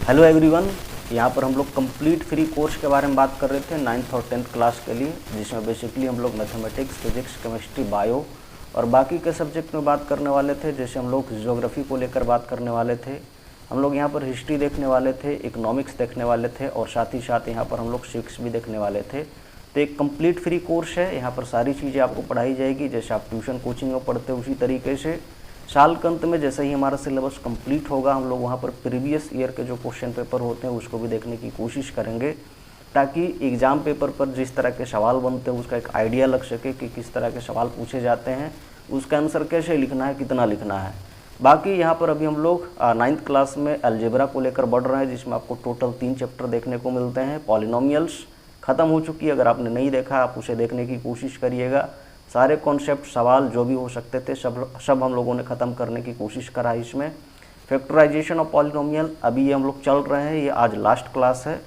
Hello everyone. यहाँ पर हम लोग कंप्लीट फ्री कोर्स के बारे में बात कर रहे थे 9th और 10th क्लास के लिए, जिसमें बेसिकली हम लोग मैथमेटिक्स, फिजिक्स, केमिस्ट्री, बायो और बाकी के सब्जेक्ट में बात करने वाले थे। जैसे हम लोग ज्योग्राफी को लेकर बात करने वाले थे, हम लोग यहाँ पर हिस्ट्री देखने वाले थे, इकोनॉमिक्स देखने वाले थे और साथ ही साथ यहाँ पर हम लोग सिविक्स भी देखने वाले थे। तो एक कंप्लीट फ्री कोर्स है, यहाँ पर सारी चीज़ें आपको पढ़ाई जाएगी जैसे आप ट्यूशन कोचिंग में पढ़ते हो उसी तरीके से। साल के अंत में जैसे ही हमारा सिलेबस कंप्लीट होगा, हम लोग वहाँ पर प्रीवियस ईयर के जो क्वेश्चन पेपर होते हैं उसको भी देखने की कोशिश करेंगे, ताकि एग्ज़ाम पेपर पर जिस तरह के सवाल बनते हैं उसका एक आइडिया लग सके कि किस तरह के सवाल पूछे जाते हैं, उसका आंसर कैसे लिखना है, कितना लिखना है। बाकी यहाँ पर अभी हम लोग 9th क्लास में अलजेब्रा को लेकर बढ़ रहे हैं, जिसमें आपको टोटल 3 चैप्टर देखने को मिलते हैं। पॉलिनोमियल्स ख़त्म हो चुकी है, अगर आपने नहीं देखा आप उसे देखने की कोशिश करिएगा। सारे कॉन्सेप्ट, सवाल जो भी हो सकते थे सब हम लोगों ने ख़त्म करने की कोशिश करा इसमें। फैक्टराइजेशन ऑफ पॉलिनोमियल अभी ये हम लोग चल रहे हैं, ये आज लास्ट क्लास है।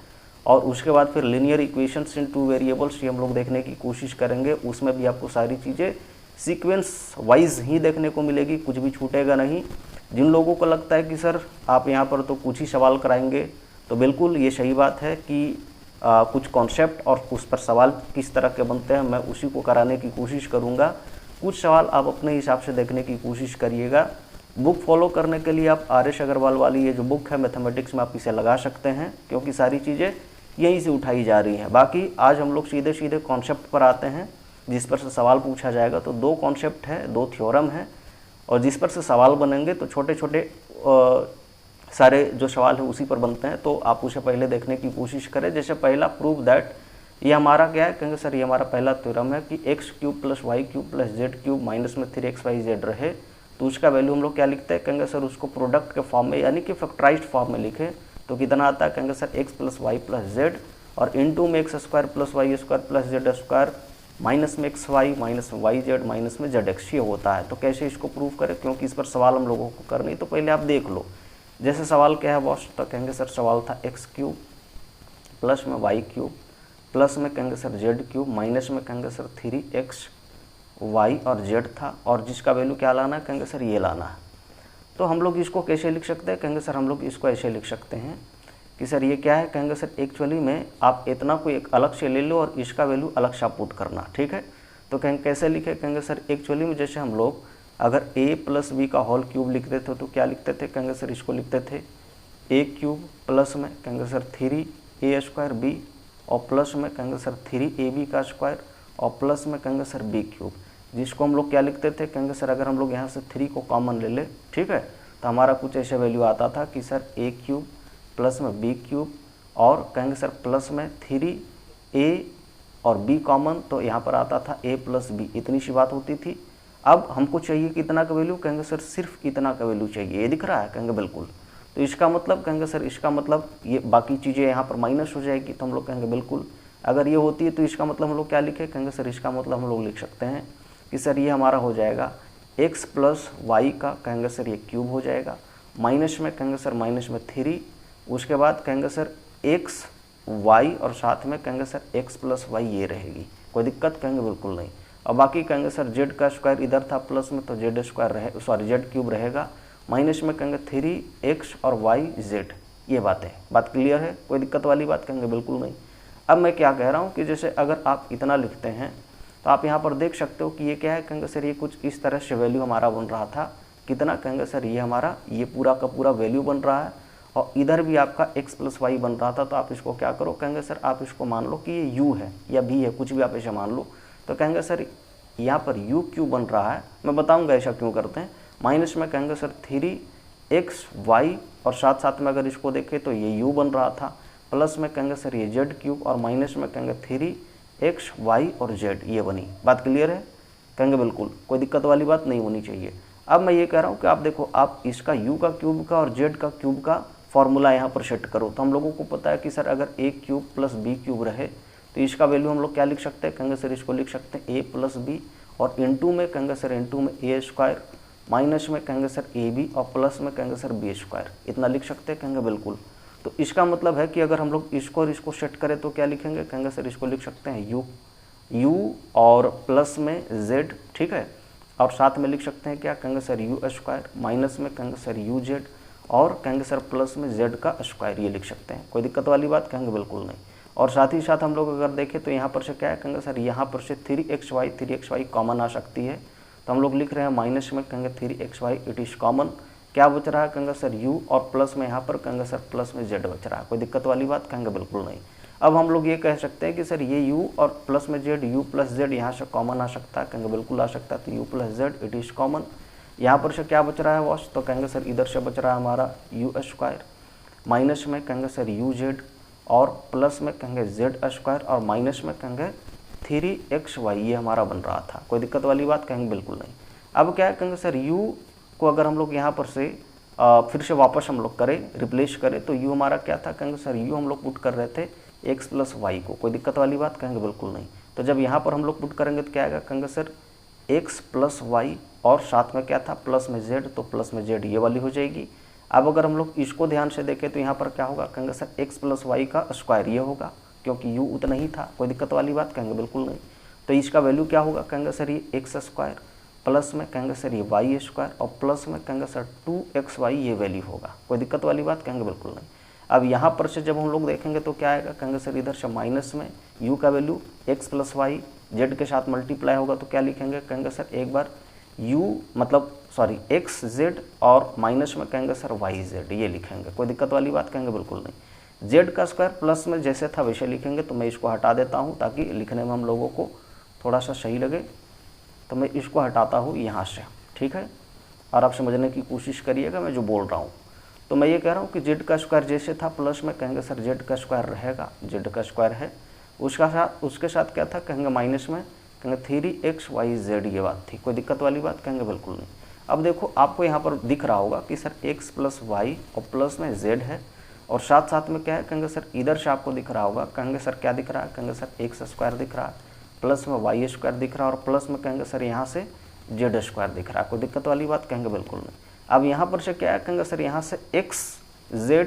और उसके बाद फिर लीनियर इक्वेशंस इन 2 वेरिएबल्स ये हम लोग देखने की कोशिश करेंगे। उसमें भी आपको सारी चीज़ें सीक्वेंस वाइज ही देखने को मिलेगी, कुछ भी छूटेगा नहीं। जिन लोगों को लगता है कि सर आप यहाँ पर तो कुछ ही सवाल कराएंगे, तो बिल्कुल ये सही बात है कि कुछ कॉन्सेप्ट और उस पर सवाल किस तरह के बनते हैं मैं उसी को कराने की कोशिश करूँगा। कुछ सवाल आप अपने हिसाब से देखने की कोशिश करिएगा। बुक फॉलो करने के लिए आप आर एस अग्रवाल वाली ये जो बुक है मैथमेटिक्स में, आप इसे लगा सकते हैं, क्योंकि सारी चीज़ें यहीं से उठाई जा रही हैं। बाकी आज हम लोग सीधे सीधे कॉन्सेप्ट पर आते हैं जिस पर से सवाल पूछा जाएगा। तो 2 कॉन्सेप्ट है, 2 थ्योरम है और जिस पर से सवाल बनेंगे तो छोटे छोटे सारे जो सवाल है उसी पर बनते हैं। तो आप उसे पहले देखने की कोशिश करें। जैसे पहला, प्रूव दैट, ये हमारा क्या है, कहेंगे सर ये हमारा पहला थ्योरम है कि x³ + y³ + z³ माइनस में 3xyz रहे, तो उसका वैल्यू हम लोग क्या लिखते हैं, कहेंगे सर उसको प्रोडक्ट के फॉर्म में यानी कि फैक्टराइज्ड फॉर्म में लिखे तो कितना आता है, कहेंगे सर x + y + z और इनटू में x² + y² + z² माइनस में xy माइनस में yz माइनस में zx ये होता है। तो कैसे इसको प्रूव करें, क्योंकि इस पर सवाल हम लोगों को करनी, तो पहले आप देख लो। जैसे सवाल क्या है बॉस, तो कहेंगे सर सवाल था x³ प्लस में y³ प्लस में कहेंगे सर z³ माइनस में कहेंगे सर 3x y और z था, और जिसका वैल्यू क्या लाना है, कहेंगे सर ये लाना है। तो हम लोग इसको कैसे लिख सकते हैं, कहेंगे सर हम लोग इसको ऐसे लिख सकते हैं कि सर ये क्या है, कहेंगे सर एक्चुअली में आप इतना कोई एक अलग से ले लो और इसका वैल्यू अलग से पुट करना, ठीक है। तो कहेंगे कैसे लिखे, कहेंगे सर एक्चुअली में जैसे हम लोग अगर a + b का होल क्यूब लिखते थे तो क्या लिखते थे, कहेंगे सर इसको लिखते थे a³ प्लस में कहेंगे सर 3a² और प्लस में कहेंगे सर 3ab² और प्लस में कहेंगे सर b³, जिसको हम लोग क्या लिखते थे, कहेंगे सर अगर हम लोग यहाँ से 3 को कॉमन ले ले, ठीक है, तो हमारा कुछ ऐसे वैल्यू आता था कि सर a³ प्लस में b³ और कहेंगे सर प्लस में 3a और b कॉमन, तो यहाँ पर आता था a + b, इतनी सी बात होती थी। अब हमको चाहिए कितना का वैल्यू, कहेंगे सर सिर्फ इतना का वैल्यू चाहिए, ये दिख रहा है, कहेंगे बिल्कुल। तो इसका मतलब, कहेंगे सर इसका मतलब ये बाकी चीज़ें यहाँ पर माइनस हो जाएगी, तो हम लोग कहेंगे बिल्कुल। अगर ये होती है तो इसका मतलब हम लोग क्या लिखे, कहेंगे सर इसका मतलब हम लोग लिख सकते हैं कि सर ये हमारा हो जाएगा x + y का, कहेंगे सर ये क्यूब हो जाएगा, माइनस में कहेंगे सर माइनस में 3, उसके बाद कहेंगे सर x y और साथ में कहेंगे सर x + y ये रहेगी, कोई दिक्कत, कहेंगे बिल्कुल नहीं। और बाकी कहेंगे सर z का स्क्वायर इधर था प्लस में, तो z² रहे, सॉरी z³ रहेगा, माइनस में कहेंगे 3x और y z। ये बात क्लियर है, कोई दिक्कत वाली बात, कहेंगे बिल्कुल नहीं। अब मैं क्या कह रहा हूँ कि जैसे अगर आप इतना लिखते हैं तो आप यहाँ पर देख सकते हो कि ये क्या है, कहेंगे सर ये कुछ इस तरह से वैल्यू हमारा बन रहा था, कितना, कहेंगे सर ये हमारा ये पूरा का पूरा वैल्यू बन रहा है और इधर भी आपका x + y बन रहा था। तो आप इसको क्या करो, कहेंगे सर आप इसको मान लो कि ये u है या v है, कुछ भी आप ऐसे मान लो। तो कहेंगे सर यहाँ पर u क्यों बन रहा है, मैं बताऊंगा ऐसा क्यों करते हैं। माइनस में कहेंगे सर 3xy और साथ साथ में अगर इसको देखें तो ये u बन रहा था, प्लस में कहेंगे सर ये z³ और माइनस में कहेंगे 3xy और z, ये बनी। बात क्लियर है, कहेंगे बिल्कुल, कोई दिक्कत वाली बात नहीं होनी चाहिए। अब मैं ये कह रहा हूँ कि आप देखो, आप इसका u का क्यूब का और z का क्यूब का फॉर्मूला यहाँ पर सेट करो। तो हम लोगों को पता है कि सर अगर a³ + b³ रहे तो इसका वैल्यू हम लोग क्या लिख सकते हैं, कहेंगे सर इसको लिख सकते हैं a + b और इनटू में कहेंगे सर इनटू में a² माइनस में कहेंगे सर ab और प्लस में कहेंगे सर b², इतना लिख सकते हैं, कहेंगे बिल्कुल। तो इसका मतलब है कि अगर हम लोग इसको और इसको सेट करें तो क्या लिखेंगे, कहेंगे सर इसको लिख सकते हैं u और प्लस में z, ठीक है, और साथ में लिख सकते हैं क्या, कहेंगे सर u² माइनस में कहेंगे सर uz और कहेंगे सर प्लस में जेड का स्क्वायर, ये लिख सकते हैं। कोई दिक्कत वाली बात? कहेंगे बिल्कुल नहीं। और साथ ही साथ हम लोग अगर देखें तो यहाँ पर से क्या है, कहेंगे सर यहाँ पर से 3xy कॉमन आ सकती है, तो हम लोग लिख रहे हैं माइनस में कहेंगे 3xy इट इज़ कॉमन। क्या बच रहा है, कहेंगे सर u, और प्लस में यहाँ पर कहेंगे सर प्लस में z बच रहा है। कोई दिक्कत वाली बात? कहेंगे बिल्कुल नहीं। अब हम लोग ये कह सकते हैं कि सर ये u और प्लस में z, u प्लस z यहाँ से कॉमन आ सकता है, कहेंगे बिल्कुल आ सकता है, तो u plus z it is common. यहाँ पर से क्या बच रहा है बॉस, तो कहेंगे सर इधर से बच रहा है हमारा u स्क्वायर, माइनस में कहेंगे सर uz, और प्लस में कहेंगे z स्क्वायर, और माइनस में कहेंगे 3xy, ये हमारा बन रहा था। कोई दिक्कत वाली बात? कहेंगे बिल्कुल नहीं। अब क्या है, कहेंगे सर u को अगर हम लोग यहाँ पर से फिर से वापस हम लोग करें, रिप्लेस करें, तो u हमारा क्या था, कहेंगे सर u हम लोग पुट कर रहे थे x प्लस वाई को। कोई दिक्कत वाली बात? कहेंगे बिल्कुल नहीं। तो जब यहाँ पर हम लोग पुट करेंगे तो क्या आएगा, कहेंगे सर x प्लस वाई, और साथ में क्या था प्लस में z, तो प्लस में z ये वाली हो जाएगी। अब अगर हम लोग इसको ध्यान से देखें तो यहाँ पर क्या होगा, कहेंगे सर x प्लस वाई का स्क्वायर ये होगा, क्योंकि u उतना ही था। कोई दिक्कत वाली बात? कहेंगे बिल्कुल नहीं। तो इसका वैल्यू क्या होगा, कहेंगे सर ये x स्क्वायर, प्लस में कहेंगे सर ये वाई स्क्वायर, और प्लस में कहेंगे सर 2xy ये वैल्यू होगा। कोई दिक्कत वाली बात? कहेंगे बिल्कुल नहीं। अब यहाँ पर से जब हम लोग देखेंगे तो क्या आएगा, कहेंगे सर इधर से माइनस में u का value x plus Y z के साथ मल्टीप्लाई होगा, तो क्या लिखेंगे, कहेंगे सर एक बार u मतलब सॉरी x z, और माइनस में कहेंगे सर y z ये लिखेंगे। कोई दिक्कत वाली बात? कहेंगे बिल्कुल नहीं। z का स्क्वायर प्लस में जैसे था वैसे लिखेंगे, तो मैं इसको हटा देता हूँ ताकि लिखने में हम लोगों को थोड़ा सा सही लगे, तो मैं इसको हटाता हूँ यहाँ से, ठीक है। और आप समझने की कोशिश करिएगा मैं जो बोल रहा हूँ। तो मैं ये कह रहा हूँ कि z का स्क्वायर जैसे था प्लस में कहेंगे सर z का स्क्वायर रहेगा, z का स्क्वायर है, उसके साथ क्या था, कहेंगे माइनस में कहेंगे 3xyz ये बात थी। कोई दिक्कत वाली बात? कहेंगे बिल्कुल नहीं। अब देखो आपको यहाँ पर दिख रहा होगा कि सर x प्लस वाई और प्लस में z है, और साथ साथ में क्या है, कहेंगे सर इधर से आपको दिख रहा होगा, कहेंगे सर क्या दिख रहा है, कहेंगे सर x स्क्वायर दिख रहा है, प्लस में वाई स्क्वायर दिख रहा है, और प्लस में कहेंगे सर यहाँ से z स्क्वायर दिख रहा है। कोई दिक्कत वाली बात? कहेंगे बिल्कुल नहीं। अब यहाँ पर से क्या है, कहेंगे सर यहाँ से x z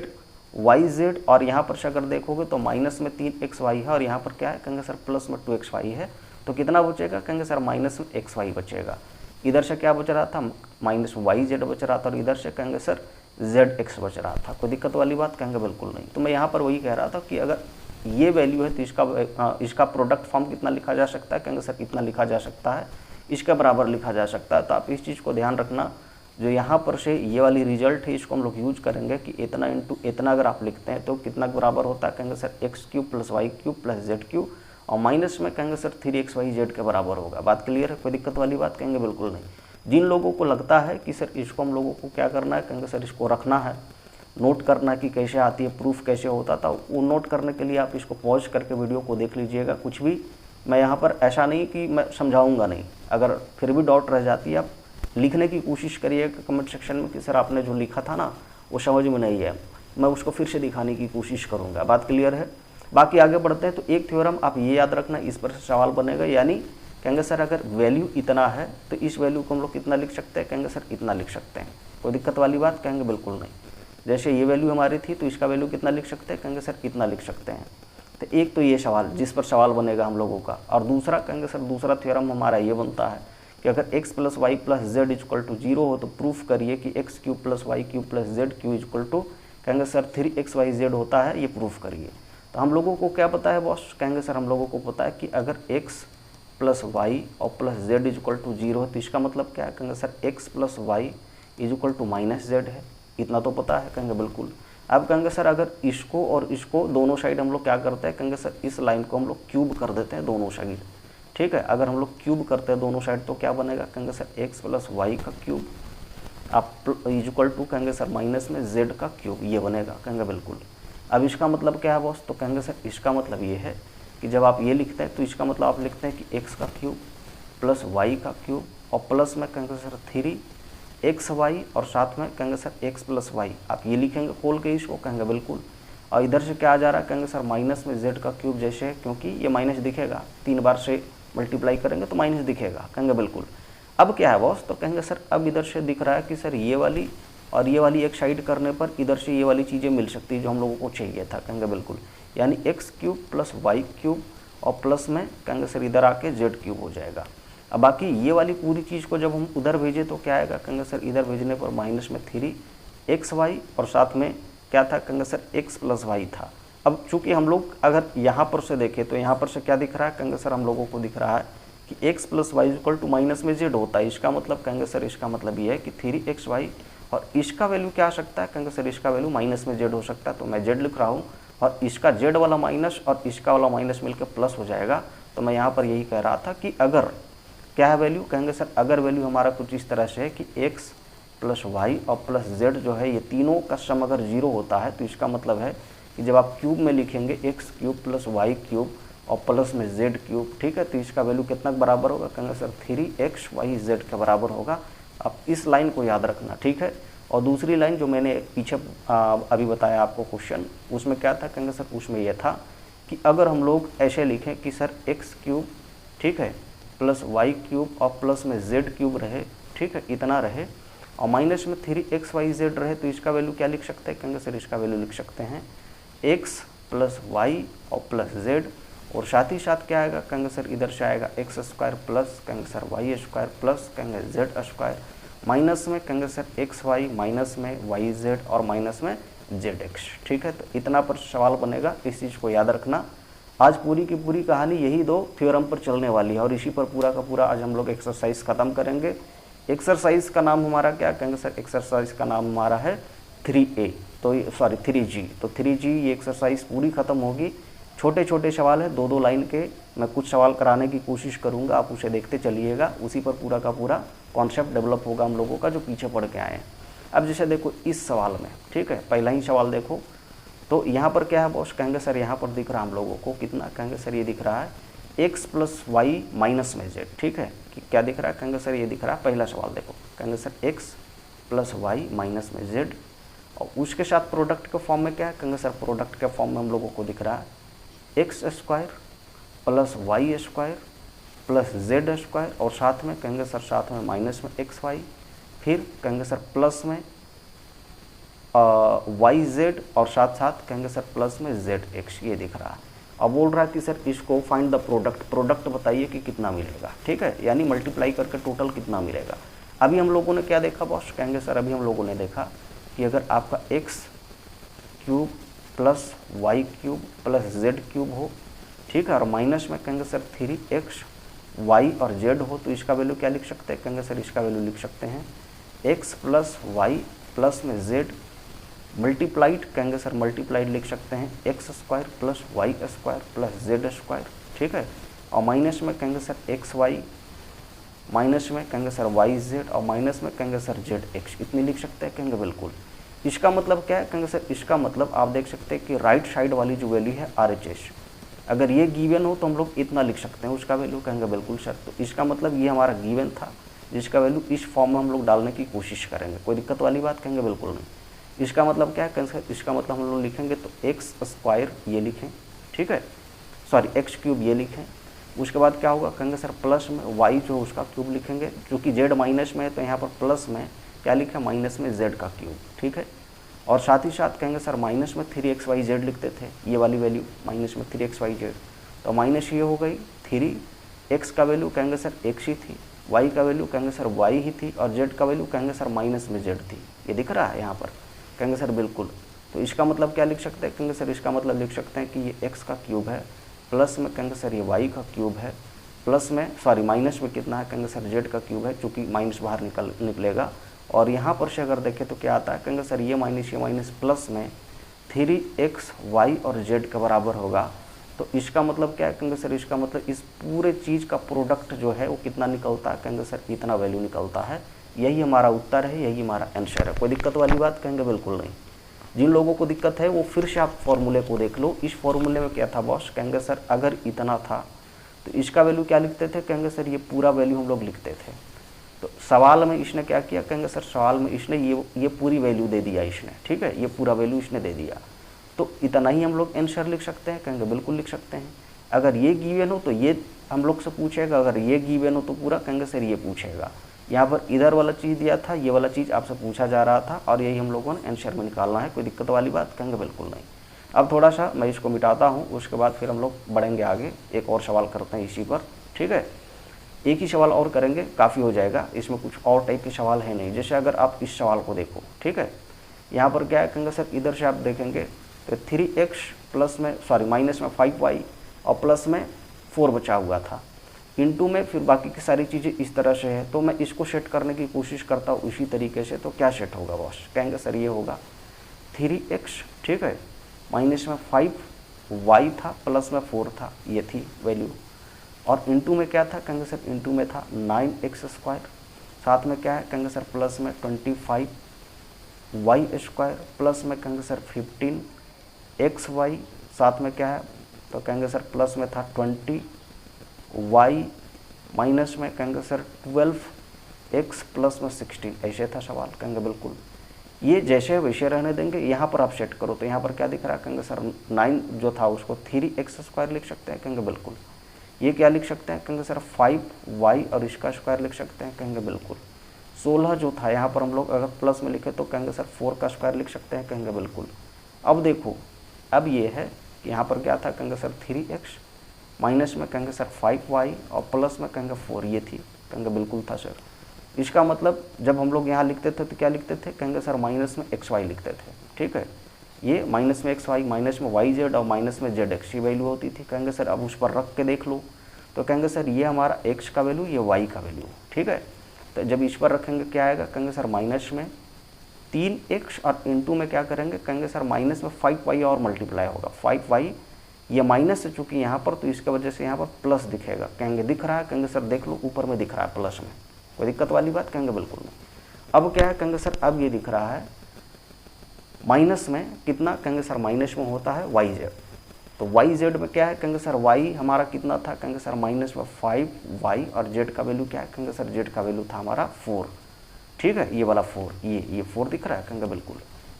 वाई z, और यहाँ पर से अगर देखोगे तो माइनस में 3xy है, और यहाँ पर क्या है, कहेंगे सर प्लस में 2xy है, तो कितना बचेगा, कहेंगे सर माइनस में xy बचेगा। इधर से क्या बच रहा था, माइनस वाई जेड बच रहा था, और इधर से कहेंगे सर zx बच रहा था। कोई दिक्कत वाली बात? कहेंगे बिल्कुल नहीं। तो मैं यहाँ पर वही कह रहा था कि अगर ये वैल्यू है तो इसका प्रोडक्ट फॉर्म कितना लिखा जा सकता है, कहेंगे सर इतना लिखा जा सकता है, इसके बराबर लिखा जा सकता है। तो आप इस चीज़ को ध्यान रखना, जो यहाँ पर से ये वाली रिजल्ट है इसको हम लोग यूज करेंगे कि इतना इंटू इतना अगर आप लिखते हैं तो कितना बराबर होता है, कहेंगे sir x³ plus y³ plus z³, और माइनस में कहेंगे सर 3xyz के बराबर होगा। बात क्लियर है? कोई दिक्कत वाली बात? कहेंगे बिल्कुल नहीं। जिन लोगों को लगता है कि सर इसको हम लोगों को क्या करना है, कहेंगे सर इसको रखना है, नोट करना कि कैसे आती है, प्रूफ कैसे होता था, वो नोट करने के लिए आप इसको पॉज करके वीडियो को देख लीजिएगा। कुछ भी मैं यहाँ पर ऐसा नहीं कि मैं समझाऊंगा नहीं, अगर फिर भी डाउट रह जाती है आप लिखने की कोशिश करिएगा कमेंट सेक्शन में कि सर आपने जो लिखा था ना वो समझ में नहीं है, मैं उसको फिर से दिखाने की कोशिश करूँगा। बात क्लियर है? बाकी आगे बढ़ते हैं। तो एक थ्योरम आप ये याद रखना, इस पर सवाल बनेगा, यानी कहेंगे सर अगर वैल्यू इतना है तो इस वैल्यू को हम लोग कितना लिख सकते हैं, कहेंगे सर इतना लिख सकते हैं। कोई दिक्कत वाली बात? कहेंगे बिल्कुल नहीं। जैसे ये वैल्यू हमारी थी तो इसका वैल्यू कितना लिख सकते हैं, कहेंगे सर इतना लिख सकते हैं। तो एक तो ये सवाल जिस पर सवाल बनेगा हम लोगों का, और दूसरा कहेंगे सर दूसरा थ्योरम हमारा ये बनता है कि अगर x plus Y plus Z equal to 0 हो तो प्रूफ करिए कि x³ plus y³ plus z³ equal to कहेंगे सर 3xyz होता है, ये प्रूफ करिए। तो हम लोगों को क्या पता है बॉस, कहेंगे सर हम लोगों को पता है कि अगर x प्लस वाई और प्लस जेड इक्वल टू 0 है तो इसका मतलब क्या है, कहेंगे sir x plus Y is equal to minus Z है, इतना तो पता है, कहेंगे बिल्कुल। अब कहेंगे सर अगर इसको और इसको दोनों साइड हम लोग क्या करते हैं, कहेंगे सर इस लाइन को हम लोग क्यूब कर देते हैं दोनों साइड, ठीक है। अगर हम लोग क्यूब करते हैं दोनों साइड तो क्या बनेगा, कहेंगे सर x प्लस वाई का क्यूब आप इज इक्वल टू कहेंगे सर माइनस में z का क्यूब, ये बनेगा, कहेंगे बिल्कुल। अब इसका मतलब क्या है बॉस, तो कहेंगे सर इसका मतलब ये है कि जब आप ये लिखते हैं तो इसका मतलब आप लिखते हैं कि x का क्यूब प्लस y का क्यूब और प्लस में कहेंगे सर 3xy और साथ में कहेंगे सर x प्लस वाई, आप ये लिखेंगे खोल के इसको, कहेंगे बिल्कुल। और इधर से क्या आ जा रहा है, कहेंगे सर माइनस में z का क्यूब, जैसे क्योंकि ये माइनस दिखेगा 3 बार से मल्टीप्लाई करेंगे तो माइनस दिखेगा, कहेंगे बिल्कुल। अब क्या है बॉस, तो कहेंगे सर अब इधर से दिख रहा है कि सर ये वाली और ये वाली एक साइड करने पर इधर से ये वाली चीज़ें मिल सकती है जो हम लोगों को चाहिए था, कहेंगे बिल्कुल। यानी x³ प्लस y³ और प्लस में कहेंगे सर इधर आके z³ हो जाएगा। अब बाकी ये वाली पूरी चीज़ को जब हम उधर भेजें तो क्या आएगा, कहेंगे सर इधर भेजने पर माइनस में एक्स वाई और साथ में क्या था कहेंगे सर एक्स प्लस वाई था। अब चूंकि हम लोग अगर यहाँ पर से देखें तो यहाँ पर से क्या दिख रहा है कहेंगे सर हम लोगों को दिख रहा है कि X plus Y equal to minus में जेड होता है। इसका मतलब कहेंगे सर इसका मतलब ये है कि 3xy और इसका वैल्यू क्या आ सकता है कहेंगे सर इसका वैल्यू माइनस में जेड हो सकता है। तो मैं जेड लिख रहा हूँ और इसका जेड वाला माइनस और इसका वाला माइनस मिलकर प्लस हो जाएगा। तो मैं यहाँ पर यही कह रहा था कि अगर क्या है वैल्यू कहेंगे सर अगर वैल्यू हमारा कुछ इस तरह से है कि एक्स प्लस वाई और प्लस जेड जो है ये तीनों का सम अगर जीरो होता है तो इसका मतलब है कि जब आप क्यूब में लिखेंगे X cube plus Y cube और प्लस में जेड क्यूब, ठीक है, तो इसका वैल्यू कितना बराबर होगा कहेंगे सर 3xyz के बराबर होगा। आप इस लाइन को याद रखना, ठीक है। और दूसरी लाइन जो मैंने पीछे अभी बताया आपको क्वेश्चन, उसमें क्या था कहेंगे सर उसमें यह था कि अगर हम लोग ऐसे लिखें कि सर एक्स क्यूब, ठीक है, प्लस वाई क्यूब और प्लस में जेड क्यूब रहे, ठीक है, इतना रहे और माइनस में 3xyz रहे, तो इसका वैल्यू क्या लिख सकते हैं कहेंगे सर इसका वैल्यू लिख सकते हैं x प्लस वाई और प्लस जेड और साथ ही साथ क्या आएगा कहेंगे सर इधर से आएगा एक्स स्क्वायर प्लस कहेंगे सर वाई स्क्वायर प्लस कहेंगे जेड स्क्वायर माइनस में कहेंगे सर एक्स वाई माइनस में वाई जेड और माइनस में जेड एक्स, ठीक है। तो इतना पर सवाल बनेगा, इस चीज़ को याद रखना। आज पूरी की पूरी कहानी यही दो थ्योरम पर चलने वाली है और इसी पर पूरा का पूरा आज हम लोग एक्सरसाइज ख़त्म करेंगे। एक्सरसाइज का नाम हमारा क्या कहेंगे सर एक्सरसाइज का नाम हमारा है 3A, तो सॉरी 3G। तो 3G ये एक्सरसाइज पूरी ख़त्म होगी। छोटे छोटे सवाल है, दो दो लाइन के, मैं कुछ सवाल कराने की कोशिश करूंगा, आप उसे देखते चलिएगा, उसी पर पूरा का पूरा कॉन्सेप्ट डेवलप होगा हम लोगों का जो पीछे पढ़ के आए हैं। अब जैसे देखो इस सवाल में, ठीक है, पहला ही सवाल देखो, तो यहाँ पर क्या है बॉस कहेंगे सर यहाँ पर दिख रहा हम लोगों को कितना कहेंगे सर ये दिख रहा है एक्स प्लस वाई माइनस में जेड, ठीक है, कि क्या दिख रहा है कहेंगे सर ये दिख रहा है। पहला सवाल देखो कहेंगे sir X plus Y minus में जेड और उसके साथ प्रोडक्ट के फॉर्म में क्या है कहेंगे सर प्रोडक्ट के फॉर्म में हम लोगों को दिख रहा है X square plus Y square plus Z square और साथ में कहेंगे सर साथ में माइनस में एक्स वाई, फिर कहेंगे सर प्लस में वाई जेड और साथ साथ कहेंगे सर प्लस में जेड एक्स, ये दिख रहा है। अब बोल रहा है कि सर इसको फाइंड द प्रोडक्ट बताइए कि कितना मिलेगा, ठीक है, यानी मल्टीप्लाई करके टोटल कितना मिलेगा। अभी हम लोगों ने क्या देखा बॉस कहेंगे सर अभी हम लोगों ने देखा कि अगर आपका X cube plus Y cube plus Z cube हो, ठीक है, और माइनस में कहेंगे सर 3x वाई और जेड हो, तो इसका वैल्यू क्या लिख सकते हैं कहेंगे सर इसका वैल्यू लिख सकते हैं x प्लस वाई प्लस में जेड मल्टीप्लाइड कहेंगे सर मल्टीप्लाइड लिख सकते हैं X square plus Y square plus Z square, ठीक है, और माइनस में कहेंगे सर एक्स वाई माइनस में कहेंगे सर वाई जेड और माइनस में कहेंगे सर जेड एक्स, इतनी लिख सकते हैं कहेंगे बिल्कुल। इसका मतलब क्या है कहेंगे सर इसका मतलब आप देख सकते हैं कि राइट साइड वाली जो वैल्यू है RHS, अगर ये गिवन हो तो हम लोग इतना लिख सकते हैं उसका वैल्यू कहेंगे बिल्कुल सर। तो इसका मतलब ये हमारा गिवन था जिसका वैल्यू इस फॉर्म में हम लोग डालने की कोशिश करेंगे, कोई दिक्कत वाली बात कहेंगे बिल्कुल नहीं। इसका मतलब क्या है कहेंगे सर इसका मतलब हम लोग लिखेंगे तो एक्स स्क्वायर ये लिखें, ठीक है, सॉरी एक्स क्यूब ये लिखें, उसके बाद क्या होगा कहेंगे सर प्लस में वाई जो उसका क्यूब लिखेंगे, क्योंकि जेड माइनस में है तो यहाँ पर प्लस में क्या लिखें माइनस में जेड का क्यूब, ठीक है, और साथ ही साथ कहेंगे सर माइनस में 3xyz लिखते थे, ये वाली वैल्यू माइनस में 3xyz, तो माइनस ये हो गई 3x का वैल्यू कहेंगे सर x ही थी, y का वैल्यू कहेंगे सर y ही थी और z का वैल्यू कहेंगे सर माइनस में z थी, ये दिख रहा है यहाँ पर कहेंगे सर बिल्कुल। तो इसका मतलब क्या लिख सकते हैं कहेंगे सर इसका मतलब लिख सकते हैं कि ये x का क्यूब है प्लस में कहेंगे सर ये y का क्यूब है प्लस में सॉरी माइनस में कितना है कहेंगे सर z का क्यूब है, चूँकि माइनस बाहर निकलेगा। और यहाँ पर से अगर देखें तो क्या आता है कहेंगे सर ये माइनस प्लस में 3x y और z के बराबर होगा। तो इसका मतलब क्या है कहेंगे सर इसका मतलब इस पूरे चीज़ का प्रोडक्ट जो है वो कितना निकलता है कहेंगे सर इतना वैल्यू निकलता है। यही हमारा उत्तर है, यही हमारा आंसर है, कोई दिक्कत वाली बात कहेंगे बिल्कुल नहीं। जिन लोगों को दिक्कत है वो फिर से आप फॉर्मूले को देख लो। इस फॉर्मूले में क्या था बॉस कहेंगे सर अगर इतना था तो इसका वैल्यू क्या लिखते थे कहेंगे सर ये पूरा वैल्यू हम लोग लिखते थे। तो सवाल में इसने क्या किया कहेंगे सर सवाल में इसने ये पूरी वैल्यू दे दिया इसने, ठीक है, ये पूरा वैल्यू इसने दे दिया, तो इतना ही हम लोग आंसर लिख सकते हैं कहेंगे बिल्कुल लिख सकते हैं। अगर ये गिवन हो तो ये हम लोग से पूछेगा, अगर ये गिवन हो तो पूरा कहेंगे सर ये पूछेगा। यहाँ पर इधर वाला चीज़ दिया था, ये वाला चीज़ आपसे पूछा जा रहा था और यही हम लोगों ने आंसर में निकालना है, कोई दिक्कत वाली बात कहेंगे बिल्कुल नहीं। अब थोड़ा सा मैं इसको मिटाता हूँ, उसके बाद फिर हम लोग बढ़ेंगे आगे, एक और सवाल करते हैं इसी पर, ठीक है, एक ही सवाल और करेंगे काफ़ी हो जाएगा, इसमें कुछ और टाइप के सवाल है नहीं। जैसे अगर आप इस सवाल को देखो, ठीक है, यहाँ पर क्या है कहेंगे सर, इधर से आप देखेंगे तो 3x प्लस में माइनस में 5y और प्लस में 4 बचा हुआ था, इनटू में फिर बाकी की सारी चीज़ें इस तरह से है। तो मैं इसको सेट करने की कोशिश करता हूँ इसी तरीके से। तो क्या सेट होगा बॉस, कहेंगे सर ये होगा 3x, ठीक है, माइनस में 5y था प्लस में 4 था, ये थी वैल्यू, और इनटू में क्या था कहेंगे सर, इनटू में था 9x², साथ में क्या है कहेंगे सर प्लस में 25y², प्लस में कहेंगे सर 15xy, साथ में क्या है तो कहेंगे सर प्लस में था 20y, माइनस में कहेंगे सर 12x प्लस में 16। ऐसे था सवाल, कहेंगे बिल्कुल ये जैसे वैसे रहने देंगे। यहाँ पर आप सेट करो तो यहाँ पर क्या दिख रहा है कहेंगे सर 9 जो था उसको 3x² लिख सकते हैं, कहेंगे बिल्कुल। ये क्या लिख सकते हैं कहेंगे सर 5y और इसका स्क्वायर लिख सकते हैं, कहेंगे बिल्कुल। 16 जो था यहाँ पर हम लोग अगर प्लस में लिखे तो कहेंगे सर 4 का स्क्वायर लिख सकते हैं, कहेंगे बिल्कुल। अब देखो अब ये है कि यहाँ पर क्या था कहेंगे सर 3x, माइनस में कहेंगे सर 5y और प्लस में कहेंगे 4, ये थी, कहेंगे बिल्कुल था सर। इसका मतलब जब हम लोग यहाँ लिखते थे तो क्या लिखते थे कहेंगे सर माइनस में xy लिखते थे, ठीक है। ये माइनस में xy, माइनस में yz और माइनस में zx की वैल्यू होती थी, कहेंगे सर अब उस पर रख के देख लो तो कहेंगे सर ये हमारा x का वैल्यू, ये y का वैल्यू, ठीक है। तो जब इस पर रखेंगे क्या आएगा कहेंगे सर माइनस में 3x और इनटू में क्या करेंगे कहेंगे सर माइनस में 5y और मल्टीप्लाई होगा 5y, ये माइनस से चूँकि यहाँ पर तो इसके वजह से यहाँ पर प्लस दिखेगा, कहेंगे दिख रहा है, कहेंगे सर देख लो ऊपर में दिख रहा है प्लस में, कोई दिक्कत वाली बात, कहेंगे बिल्कुल नहीं। अब क्या है कहेंगे सर अब ये दिख रहा है माइनस में कितना, कहेंगे सर माइनस में होता है yz, तो yz में क्या है कहेंगे सर y हमारा कितना था कहेंगे सर माइनस में 5y और z का वैल्यू क्या है कहेंगे सर z का वैल्यू था हमारा 4, ठीक है, ये वाला 4, ये 4 दिख रहा है, कहेंगे बिल्कुल।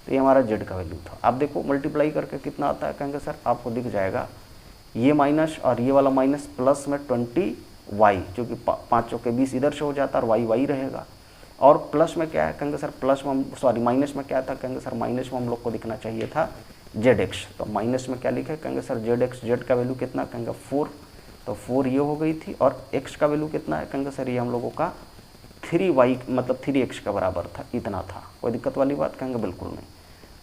तो ये हमारा z का वैल्यू था। आप देखो मल्टीप्लाई करके कितना आता है कहेंगे सर आपको दिख जाएगा ये माइनस और ये वाला माइनस प्लस में 20y, जो कि 5 चौके 20 इधर से हो जाता है और y रहेगा, और प्लस में क्या है कहेंगे सर प्लस में माइनस में क्या था कहेंगे सर माइनस में हम लोग को दिखना चाहिए था zx, तो माइनस में क्या लिखे कहेंगे सर zx, z का वैल्यू कितना कहेंगे 4, तो 4 ये हो गई थी, और x का वैल्यू कितना है कहेंगे सर ये हम लोगों का 3y मतलब 3x का बराबर था, इतना था, कोई दिक्कत वाली बात, कहेंगे बिल्कुल नहीं।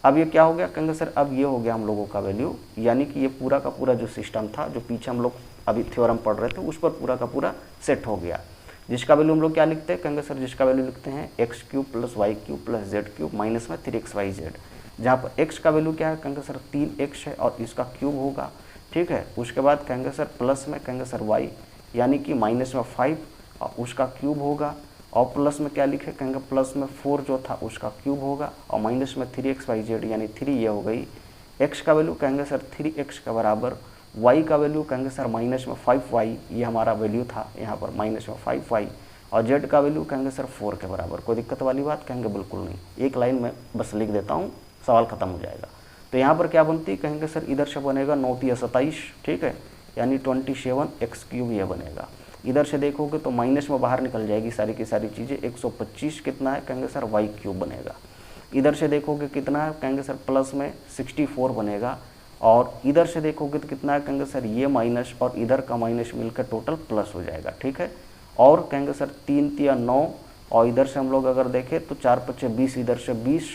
अब ये क्या हो गया कहेंगे सर अब ये हो गया हम लोगों का वैल्यू, यानी कि ये पूरा का पूरा जो सिस्टम था जो पीछे हम लोग अभी थ्योरम पढ़ रहे थे उस पर पूरा का पूरा सेट हो गया, जिसका वैल्यू हम लोग क्या लिखते हैं कहेंगे सर जिसका वैल्यू लिखते हैं x³ plus y³ plus z³ minus में 3xyz, जहाँ पर x का वैल्यू क्या है कहेंगे सर 3x है और इसका क्यूब होगा, ठीक है। उसके बाद कहेंगे सर प्लस में कहेंगे सर y यानी कि माइनस में 5 और उसका क्यूब होगा, और प्लस में क्या लिखे कहेंगे प्लस में 4 जो था उसका क्यूब होगा, और माइनस में 3xyz यानी 3 ये हो गई। x का वैल्यू कहेंगे सर 3x के बराबर, y का वैल्यू कहेंगे सर माइनस में 5y, ये हमारा वैल्यू था यहाँ पर माइनस में 5y, और z का वैल्यू कहेंगे सर 4 के बराबर, कोई दिक्कत वाली बात, कहेंगे बिल्कुल नहीं। एक लाइन में बस लिख देता हूँ, सवाल ख़त्म हो जाएगा। तो यहाँ पर क्या बनती है कहेंगे सर इधर से बनेगा 9 × 27, ठीक है, यानी 27x³ ये बनेगा। इधर से देखोगे तो माइनस में बाहर निकल जाएगी सारी की सारी चीज़ें, 125 कितना है कहेंगे सर y³ बनेगा। इधर से देखोगे कितना है कहेंगे सर प्लस में 64 बनेगा, और इधर से देखोगे तो कितना है कहेंगे सर ये माइनस और इधर का माइनस मिलकर टोटल प्लस हो जाएगा, ठीक है। और कहेंगे सर 3 × 9, और इधर से हम लोग अगर देखें तो 4 × 5 20, इधर से 20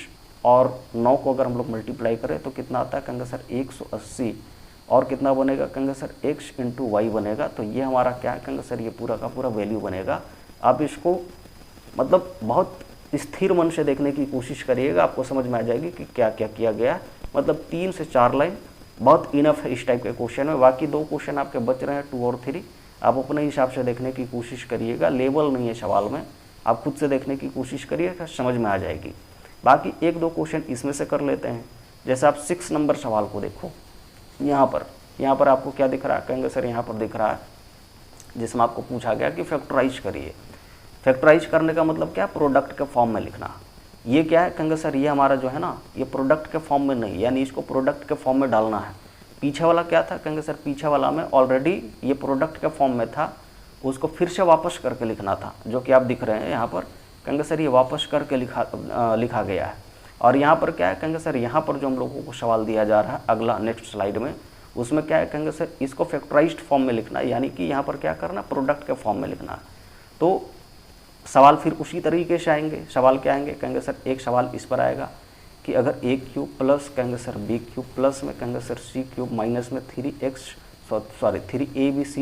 और 9 को अगर हम लोग मल्टीप्लाई करें तो कितना आता है कहेंगे सर 180, और कितना बनेगा कहेंगे सर x × y बनेगा। तो ये हमारा क्या है कहेंगे सर ये पूरा का पूरा वैल्यू बनेगा। आप इसको मतलब बहुत स्थिर मन से देखने की कोशिश करिएगा, आपको समझ में आ जाएगी कि क्या क्या किया गया। मतलब 3 से 4 लाइन बहुत इनफ है इस टाइप के क्वेश्चन में। बाकी 2 क्वेश्चन आपके बच रहे हैं 2 और 3, आप अपने हिसाब से देखने की कोशिश करिएगा। लेवल नहीं है सवाल में, आप खुद से देखने की कोशिश करिएगा, समझ में आ जाएगी। बाकी 1-2 क्वेश्चन इसमें से कर लेते हैं। जैसे आप 6 नंबर सवाल को देखो, यहाँ पर आपको क्या दिख रहा है कहेंगे सर यहाँ पर दिख रहा है जिसमें आपको पूछा गया कि फैक्टराइज करिए। फैक्टराइज करने का मतलब क्या, प्रोडक्ट के फॉर्म में लिखना। ये क्या है कहेंगे सर ये हमारा जो है ना ये प्रोडक्ट के फॉर्म में नहीं, यानी इसको प्रोडक्ट के फॉर्म में डालना है। पीछे वाला क्या था कहेंगे सर पीछे वाला में ऑलरेडी ये प्रोडक्ट के फॉर्म में था, उसको फिर से वापस करके लिखना था, जो कि आप दिख रहे हैं यहाँ पर कहेंगे सर ये वापस करके लिखा गया है। और यहाँ पर क्या है कहेंगे सर यहाँ पर जो हम लोगों को सवाल दिया जा रहा है अगला नेक्स्ट स्लाइड में, उसमें क्या है कहेंगे सर इसको फैक्टराइज्ड फॉर्म में लिखना है, यानी कि यहाँ पर क्या करना प्रोडक्ट के फॉर्म में लिखना है। तो सवाल फिर उसी तरीके से आएंगे। सवाल क्या आएंगे कहेंगे सर एक सवाल इस पर आएगा, कि अगर a क्यूब प्लस कहेंगे सर b क्यूब प्लस में कहेंगे सर c क्यूब माइनस में 3ab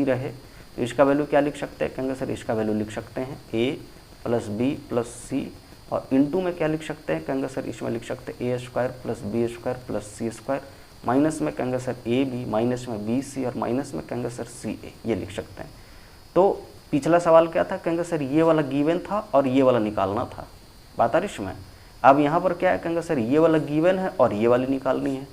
रहे तो इसका वैल्यू क्या लिख सकते हैं, कहेंगे सर इसका वैल्यू लिख सकते हैं a plus B plus C, और इनटू में क्या लिख सकते हैं, कहेंगे सर इसमें लिख सकते हैं a square plus B square plus C square, minus में कहेंगे सर ए बी, माइनस में बी सी, और माइनस में कहेंगे सर सी ए, ये लिख सकते हैं। तो पिछला सवाल क्या था, कहेंगे सर ये वाला गिवन था और ये वाला निकालना था, बात आ रही इसमें। अब यहाँ पर क्या है, कहेंगे सर ये वाला गिवन है और ये वाली निकालनी है,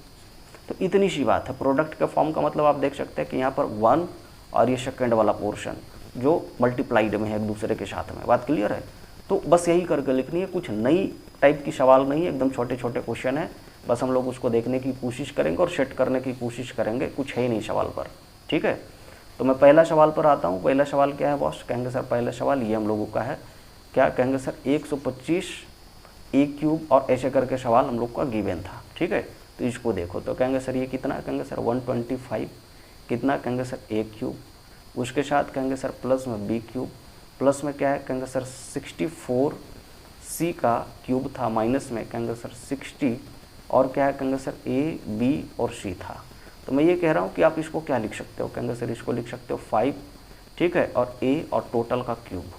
तो इतनी सी बात है। प्रोडक्ट के फॉर्म का मतलब आप देख सकते हैं कि यहाँ पर 1 और ये सेकंड वाला पोर्शन जो मल्टीप्लाइड में है एक दूसरे के साथ में, बात क्लियर है। तो बस यही करके लिखनी है, कुछ नई टाइप की सवाल नहीं है, एकदम छोटे छोटे क्वेश्चन है, बस हम लोग उसको देखने की कोशिश करेंगे और सेट करने की कोशिश करेंगे, कुछ है ही नहीं सवाल पर, ठीक है। तो मैं पहला सवाल पर आता हूँ। पहला सवाल क्या है बॉस, कहेंगे सर पहला सवाल ये हम लोगों का है, क्या कहेंगे सर 125 ए क्यूब और ऐसे करके सवाल हम लोग का गिवन था, ठीक है। तो इसको देखो तो कहेंगे सर ये कितना, कहेंगे सर 125 कितना, कहेंगे सर ए क्यूब, उसके साथ कहेंगे सर प्लस में बी क्यूब, प्लस में क्या है, कहेंगे सर 64 सी का क्यूब था, माइनस में कहेंगे सर 60 और क्या है, कहेंगे सर ए बी और सी था। तो मैं ये कह रहा हूँ कि आप इसको क्या लिख सकते हो, कहेंगे सर इसको लिख सकते हो 5, ठीक है, और ए और टोटल का क्यूब,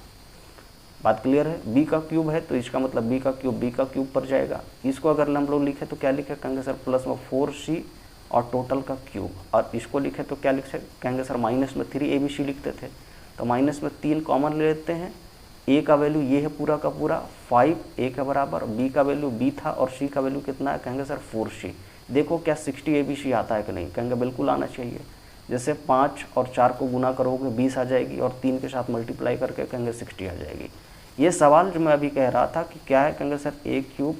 बात क्लियर है। बी का क्यूब है तो इसका मतलब बी का क्यूब पर जाएगा। इसको अगर हम लोग लिखे तो क्या लिखे, कहेंगे सर प्लस में 4c और टोटल का क्यूब, और इसको लिखे तो क्या लिख सकते, कहेंगे सर माइनस में 3abc लिखते थे, तो माइनस में 3 कॉमन ले लेते हैं। ए का वैल्यू ये है पूरा का पूरा 5 ए के बराबर, बी का वैल्यू बी था और सी का वैल्यू कितना है, कहेंगे सर 4c। देखो क्या 60abc आता है कि नहीं, कहेंगे बिल्कुल आना चाहिए। जैसे 5 और 4 को गुना करोगे 20 आ जाएगी और 3 के साथ मल्टीप्लाई करके कहेंगे 60 आ जाएगी। ये सवाल जो मैं अभी कह रहा था कि क्या है, कहेंगे sir A cube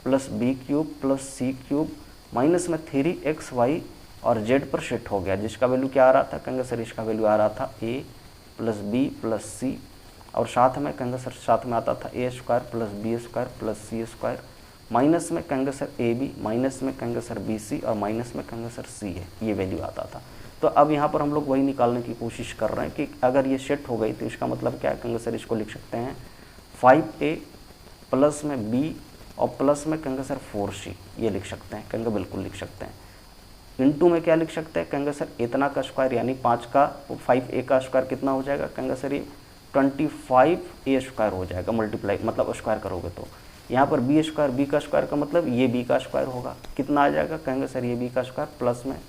plus B cube plus C cube minus में 3xy और जेड पर शिफ्ट हो गया, जिसका वैल्यू क्या आ रहा था, कहेंगे सर इसका वैल्यू आ रहा था A plus B plus C, और साथ में कहेंगे सर साथ में आता था A square plus B square plus C square, minus में कहेंगे सर ए बी, माइनस में कहेंगे सर बी सी और माइनस में कहेंगे सर सी है, ये वैल्यू आता था। तो अब यहाँ पर हम लोग वही निकालने की कोशिश कर रहे हैं कि अगर ये सेट हो गई तो इसका मतलब क्या है, कहेंगे सर इसको लिख सकते हैं 5a प्लस में b और प्लस में कहेंगे सर 4c, ये लिख सकते हैं, कहेंगे बिल्कुल लिख सकते हैं। इनटू में क्या लिख सकते हैं, कहेंगे सर इतना का स्क्वायर यानी 5a का स्क्वायर कितना हो जाएगा, कहेंगे सर ये 25a स्क्वायर हो जाएगा, मल्टीप्लाई मतलब स्क्वायर करोगे तो यहाँ पर b स्क्वायर, b का स्क्वायर का मतलब ये b का स्क्वायर होगा, कितना आ जाएगा, कहेंगे सर ये b का स्क्वायर प्लस में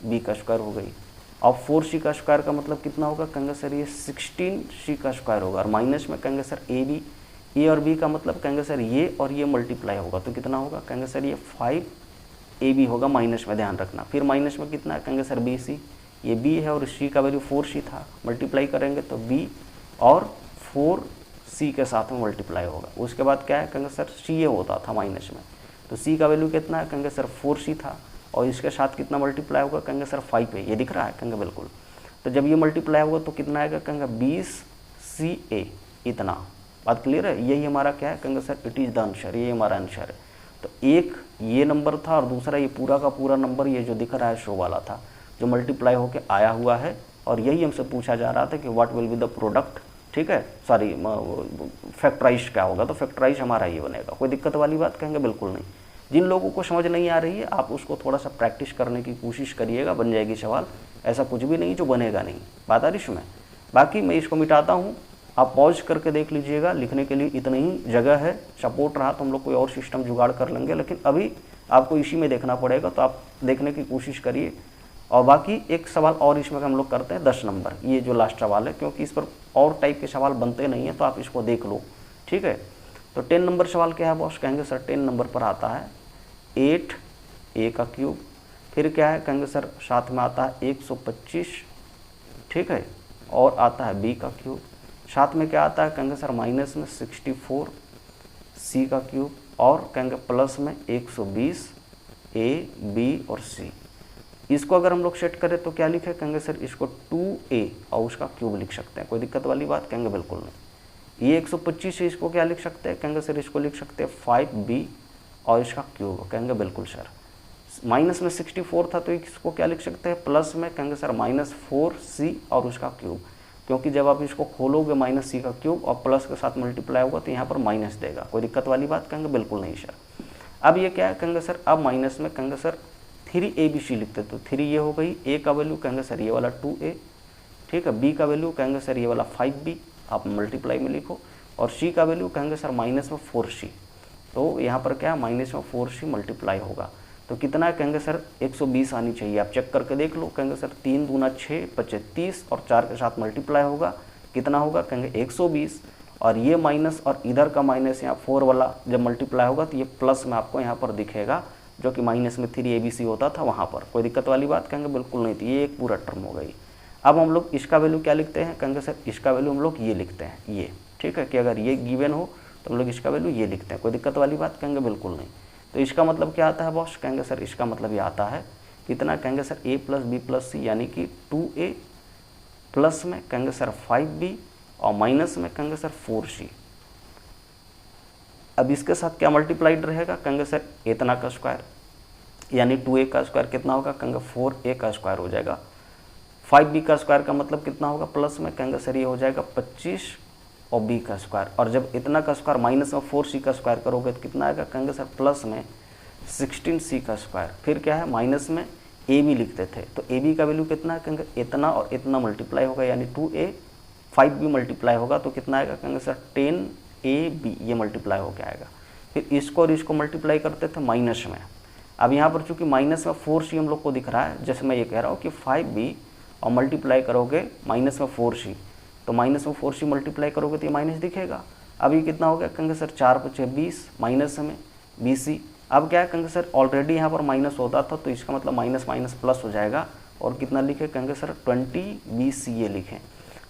b का स्क्वायर हो गई, और 4c का स्क्वायर का मतलब कितना होगा, कहेंगे सर ये 16c का स्क्वायर होगा, और माइनस में कहेंगे सर ए और b का मतलब कहेंगे सर ये और ये मल्टीप्लाई होगा तो कितना होगा, कहेंगे सर ये 5ab होगा, माइनस में ध्यान रखना। फिर माइनस में कितना है, कहेंगे सर bc, ये b है और c का वैल्यू 4c था, मल्टीप्लाई करेंगे तो b और 4c के साथ में मल्टीप्लाई होगा। उसके बाद क्या है, कहेंगे सर ca होता था माइनस में, तो c का वैल्यू कितना है, कहेंगे सर 4c था, और इसके साथ कितना मल्टीप्लाई होगा, कहेंगे सर 5 है, ये दिख रहा है, कहेंगे बिल्कुल। तो जब ये मल्टीप्लाई होगा तो कितना आएगा, कहेंगे 20ca, इतना, बात क्लियर है। यही हमारा क्या है, कहेंगे sir it is the answer, ये हमारा आंसर है। तो एक ये नंबर था और दूसरा ये पूरा का पूरा नंबर ये जो दिख रहा है शो वाला था, जो मल्टीप्लाई होके आया हुआ है, और यही हमसे पूछा जा रहा था कि what will be the product, ठीक है, सॉरी फैक्टराइज क्या होगा, तो फैक्टराइज हमारा ये बनेगा। कोई दिक्कत वाली बात, कहेंगे बिल्कुल नहीं। जिन लोगों को समझ नहीं आ रही है आप उसको थोड़ा सा प्रैक्टिस करने की कोशिश करिएगा, बन जाएगी सवाल, ऐसा कुछ भी नहीं जो बनेगा नहीं, बात आ रही इसमें। बाकी मैं इसको मिटाता हूँ, आप पॉज करके देख लीजिएगा, लिखने के लिए इतनी ही जगह है। सपोर्ट रहा तो हम लोग कोई और सिस्टम जुगाड़ कर लेंगे, लेकिन अभी आपको इसी में देखना पड़ेगा, तो आप देखने की कोशिश करिए। और बाकी एक सवाल और इसमें हम लोग करते हैं 10 नंबर, ये जो लास्ट सवाल है, क्योंकि इस पर और टाइप के सवाल बनते नहीं हैं, तो आप इसको देख लो, ठीक है। तो 10 नंबर सवाल क्या है बॉस, कहेंगे सर 10 नंबर पर आता है 8a का क्यूब, फिर क्या है, कहेंगे सर साथ में आता है 125, ठीक है, और आता है b का क्यूब, साथ में क्या आता है, कहेंगे सर माइनस में 64 c का क्यूब, और कहेंगे प्लस में 120 a b और c। इसको अगर हम लोग सेट करें तो क्या लिखे, कहेंगे सर इसको 2a और उसका क्यूब लिख सकते हैं, कोई दिक्कत वाली बात, कहेंगे बिल्कुल नहीं। ये 125 है, इसको क्या लिख सकते हैं, कहेंगे सर इसको लिख सकते हैं 5b और इसका क्यूब, कहेंगे बिल्कुल सर। माइनस में 64 था तो इसको क्या लिख सकते हैं, प्लस में कहेंगे सर -4c और उसका क्यूब, क्योंकि जब आप इसको खोलोगे -c का क्यूब और प्लस के साथ मल्टीप्लाई होगा तो यहाँ पर माइनस देगा, कोई दिक्कत वाली बात, कहेंगे बिल्कुल नहीं सर। अब ये क्या है कहेंगे सर, अब माइनस में कहेंगे सर 3ABC लिखते, तो 3 ये हो गई, A का वैल्यू कहेंगे सर ये वाला 2A, ठीक है, B का वैल्यू कहेंगे सर ये वाला 5B, आप मल्टीप्लाई में लिखो, और C का वैल्यू कहेंगे सर माइनस में 4C, तो यहाँ पर क्या माइनस में 4C मल्टीप्लाई होगा, तो कितना है कहेंगे सर 120 आनी चाहिए। आप चेक करके देख लो, कहेंगे सर 3 दूना 6 बचे 30 और 4 के साथ मल्टीप्लाई होगा, कितना होगा कहेंगे 120, और ये माइनस और इधर का माइनस यहाँ 4 वाला जब मल्टीप्लाई होगा तो ये प्लस में आपको यहाँ पर दिखेगा, जो कि माइनस में 3ABC होता था वहाँ पर। कोई दिक्कत वाली बात कहेंगे बिल्कुल नहीं थी, ये एक पूरा टर्म हो गई। अब हम लोग इसका वैल्यू क्या लिखते हैं कहेंगे सर, इसका वैल्यू हम लोग ये लिखते हैं, ये ठीक है, कि अगर ये गिवन हो तो हम लोग इसका वैल्यू ये लिखते हैं। कोई दिक्कत वाली बात कहेंगे बिल्कुल नहीं। तो इसका मतलब क्या आता है बॉस कहेंगे सर, इसका मतलब ये आता है कितना कहेंगे सर A + B + C यानी कि 2A प्लस में कहेंगे सर 5B और माइनस में कहेंगे सर 4C। अब इसके साथ क्या मल्टीप्लाइड रहेगा कहेंगे सर इतना का स्क्वायर, यानी 2A का स्क्वायर कितना होगा कहेंगे 4A का स्क्वायर हो जाएगा। 5B का स्क्वायर का मतलब कितना होगा प्लस में कहेंगे सर ये हो जाएगा 25 और B का स्क्वायर, और जब इतना का स्क्वायर माइनस में 4C का स्क्वायर करोगे तो कितना आएगा कहेंगे सर प्लस में 16C का स्क्वायर। फिर क्या है माइनस में AB लिखते थे, तो AB का वैल्यू कितना है कहेंगे इतना और इतना मल्टीप्लाई होगा, यानी 2A 5B मल्टीप्लाई होगा तो कितना आएगा कहेंगे सर 10AB, ये मल्टीप्लाई होकर आएगा। फिर इसको और इसको मल्टीप्लाई करते थे माइनस में। अब यहाँ पर चूँकि माइनस में 4C हम लोग को दिख रहा है, जैसे मैं ये कह रहा हूँ कि 5B और मल्टीप्लाई करोगे माइनस में 4C, तो माइनस में 4C मल्टीप्लाई करोगे तो ये माइनस दिखेगा। अब ये कितना हो गया कहेंगे सर 4 × 5 = 20 माइनस में BC। अब क्या है कहेंगे सर ऑलरेडी यहाँ पर माइनस होता था, तो इसका मतलब माइनस माइनस प्लस हो जाएगा, और कितना लिखे कहेंगे सर 20BC ये लिखें।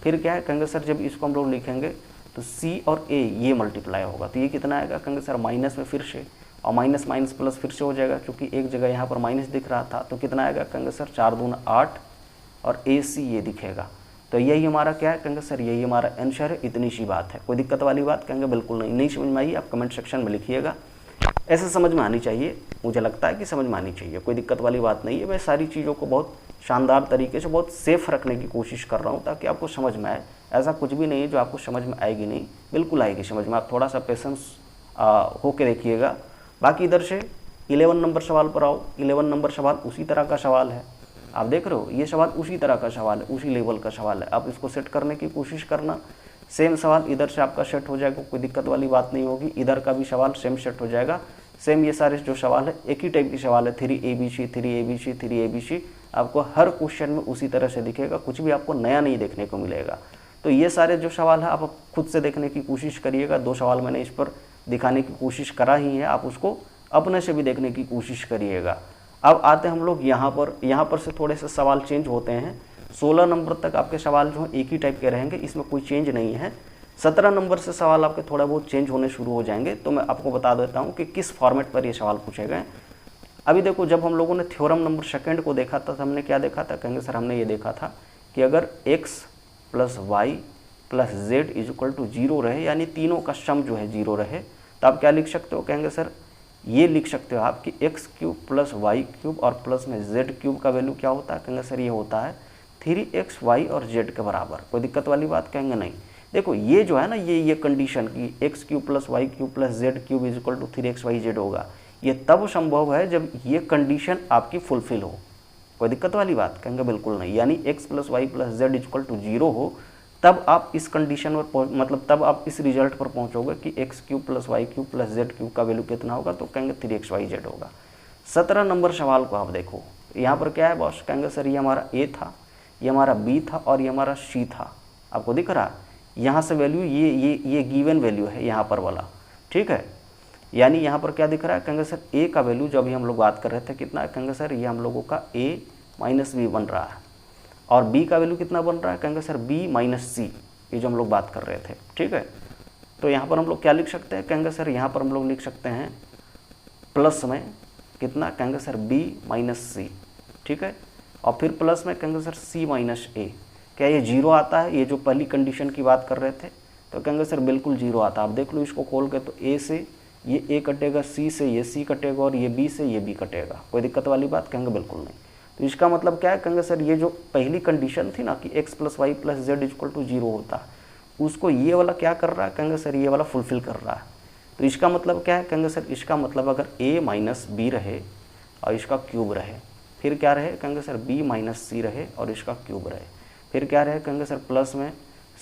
फिर क्या है कहेंगे सर जब इसको हम लोग लिखेंगे तो C और A ये मल्टीप्लाई होगा, तो ये कितना आएगा कहेंगे सर माइनस में फिर से, और माइनस माइनस प्लस फिर से हो जाएगा, क्योंकि एक जगह यहाँ पर माइनस दिख रहा था, तो कितना आएगा कहेंगे सर 4 दूना 8 और AC ये दिखेगा। तो यही हमारा क्या है कहेंगे सर, यही हमारा आंसर है। इतनी सी बात है, कोई दिक्कत वाली बात कहेंगे बिल्कुल नहीं समझ में आई आप कमेंट सेक्शन में लिखिएगा। ऐसे समझ में आनी चाहिए, मुझे लगता है कि समझ में आनी चाहिए, कोई दिक्कत वाली बात नहीं है। मैं सारी चीज़ों को बहुत शानदार तरीके से बहुत सेफ रखने की कोशिश कर रहा हूँ ताकि आपको समझ में आए। ऐसा कुछ भी नहीं है जो आपको समझ में आएगी नहीं, बिल्कुल आएगी समझ में, आप थोड़ा सा पेशेंस होके देखिएगा। बाकी इधर से 11 नंबर सवाल पर आओ। 11 नंबर सवाल उसी तरह का सवाल है, आप देख रहे हो, ये सवाल उसी तरह का सवाल है, उसी लेवल का सवाल है। आप इसको सेट करने की कोशिश करना, सेम सवाल इधर से आपका सेट हो जाएगा, कोई दिक्कत वाली बात नहीं होगी। इधर का भी सवाल सेम सेट हो जाएगा, सेम ये सारे जो सवाल है एक ही टाइप की सवाल है, 3ABC 3ABC 3ABC, आपको हर क्वेश्चन में उसी तरह से दिखेगा, कुछ भी आपको नया नहीं देखने को मिलेगा। तो ये सारे जो सवाल है आप खुद से देखने की कोशिश करिएगा। 2 सवाल मैंने इस पर दिखाने की कोशिश करा ही है, आप उसको अपने से भी देखने की कोशिश करिएगा। अब आते हैं हम लोग यहाँ पर से थोड़े से सवाल चेंज होते हैं। 16 नंबर तक आपके सवाल जो एक ही टाइप के रहेंगे, इसमें कोई चेंज नहीं है। 17 नंबर से सवाल आपके थोड़ा बहुत चेंज होने शुरू हो जाएंगे, तो मैं आपको बता देता हूँ कि किस फॉर्मेट पर ये सवाल पूछे गए। अभी देखो, जब हम लोगों ने थ्योरम नंबर 2 को देखा था, तो हमने क्या देखा था कहेंगे सर, हमने ये देखा था कि अगर x + y + z = 0 रहे, यानी तीनों का सम जो है 0 रहे, तो आप क्या लिख सकते हो कहेंगे सर, ये लिख सकते हो आप कि x³ + y³ और प्लस में z³ का वैल्यू क्या होता है कहेंगे सर, ये होता है 3x y और z के बराबर। कोई दिक्कत वाली बात कहेंगे नहीं। देखो ये जो है ना, ये कंडीशन कि x³ + y³ + z³ = 3x y z होगा, ये तब संभव है जब ये कंडीशन आपकी फुलफिल हो। कोई दिक्कत वाली बात कहेंगे बिल्कुल नहीं, यानी x + y + z = 0 हो, तब आप इस कंडीशन पर मतलब तब आप इस रिजल्ट पर पहुंचोगे कि x³ + y³ + z³ का वैल्यू कितना होगा, तो कहेंगे 3x y z होगा। 17 नंबर सवाल को आप देखो, यहाँ पर क्या है बॉस कहेंगे सर, ये हमारा A था, ये हमारा B था और ये हमारा C था। आपको दिख रहा है यहाँ से वैल्यू, ये गिवन वैल्यू है यहाँ पर वाला, ठीक है। यानी यहाँ पर क्या दिख रहा है कहेंगे सर, A का वैल्यू जो अभी हम लोग बात कर रहे थे कितना है कहेंगे सर, ये हम लोगों का A - B बन रहा है, और B का वैल्यू कितना बन रहा है कहेंगे सर B - C, ये जो हम लोग बात कर रहे थे, ठीक है। तो यहाँ पर हम लोग क्या लिख सकते हैं कहेंगे सर, यहाँ पर हम लोग लिख सकते हैं प्लस में कितना कहेंगे सर B - C, ठीक है, और फिर प्लस में कहेंगे सर C - A। क्या ये 0 आता है, ये जो पहली कंडीशन की बात कर रहे थे, तो कहेंगे सर बिल्कुल 0 आता है। आप देख लो इसको खोल के, तो A से ये A कटेगा, C से ये C कटेगा, और ये B से ये B कटेगा। कोई दिक्कत वाली बात कहेंगे बिल्कुल नहीं। तो इसका मतलब क्या है कहेंगे सर, ये जो पहली कंडीशन थी ना कि x + y + z = 0 होता है, उसको ये वाला क्या कर रहा है कहेंगे सर, ये वाला फुलफिल कर रहा है। तो इसका मतलब क्या है, कहेंगे सर इसका मतलब अगर a माइनस बी रहे और इसका क्यूब रहे, फिर क्या रहे, कहेंगे सर b माइनस सी रहे और इसका क्यूब रहे, फिर क्या रहे, कहेंगे सर प्लस में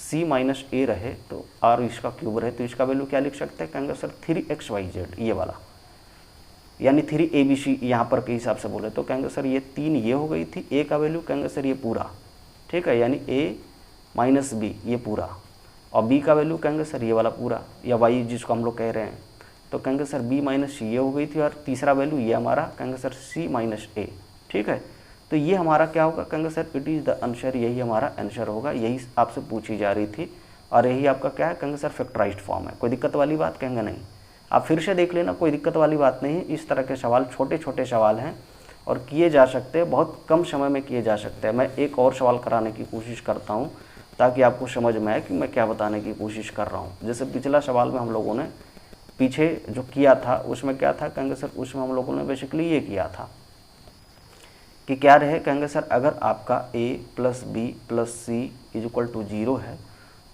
c माइनस ए रहे तो और इसका क्यूब रहे, तो इसका वैल्यू क्या लिख सकते हैं, कहेंगे सर 3xyz ये वाला, यानी 3abc यहाँ पर के हिसाब से बोले तो कहेंगे सर ये 3 ये हो गई थी, a का वैल्यू कहेंगे सर ये पूरा, ठीक है, यानी a माइनस बी ये पूरा, और b का वैल्यू कहेंगे सर ये वाला पूरा, या y जिसको हम लोग कह रहे हैं, तो कहेंगे सर b माइनस सी ये हो गई थी, और तीसरा वैल्यू ये हमारा कहेंगे सर c माइनस ए, ठीक है। तो ये हमारा क्या होगा, कहेंगे sir it is the answer, यही हमारा आंसर होगा, यही आपसे पूछी जा रही थी, और यही आपका क्या है, कहेंगे सर फैक्टराइज्ड फॉर्म है। कोई दिक्कत वाली बात कहेंगे नहीं, आप फिर से देख लेना, कोई दिक्कत वाली बात नहीं है। इस तरह के सवाल छोटे छोटे सवाल हैं और किए जा सकते हैं, बहुत कम समय में किए जा सकते हैं। मैं एक और सवाल कराने की कोशिश करता हूँ ताकि आपको समझ में आए कि मैं क्या बताने की कोशिश कर रहा हूँ। जैसे पिछला सवाल में हम लोगों ने पीछे जो किया था उसमें क्या था, कहेंगे सर उसमें हम लोगों ने बेसिकली ये किया था कि क्या रहे, कहेंगे सर अगर आपका a plus B plus C is equal to 0 है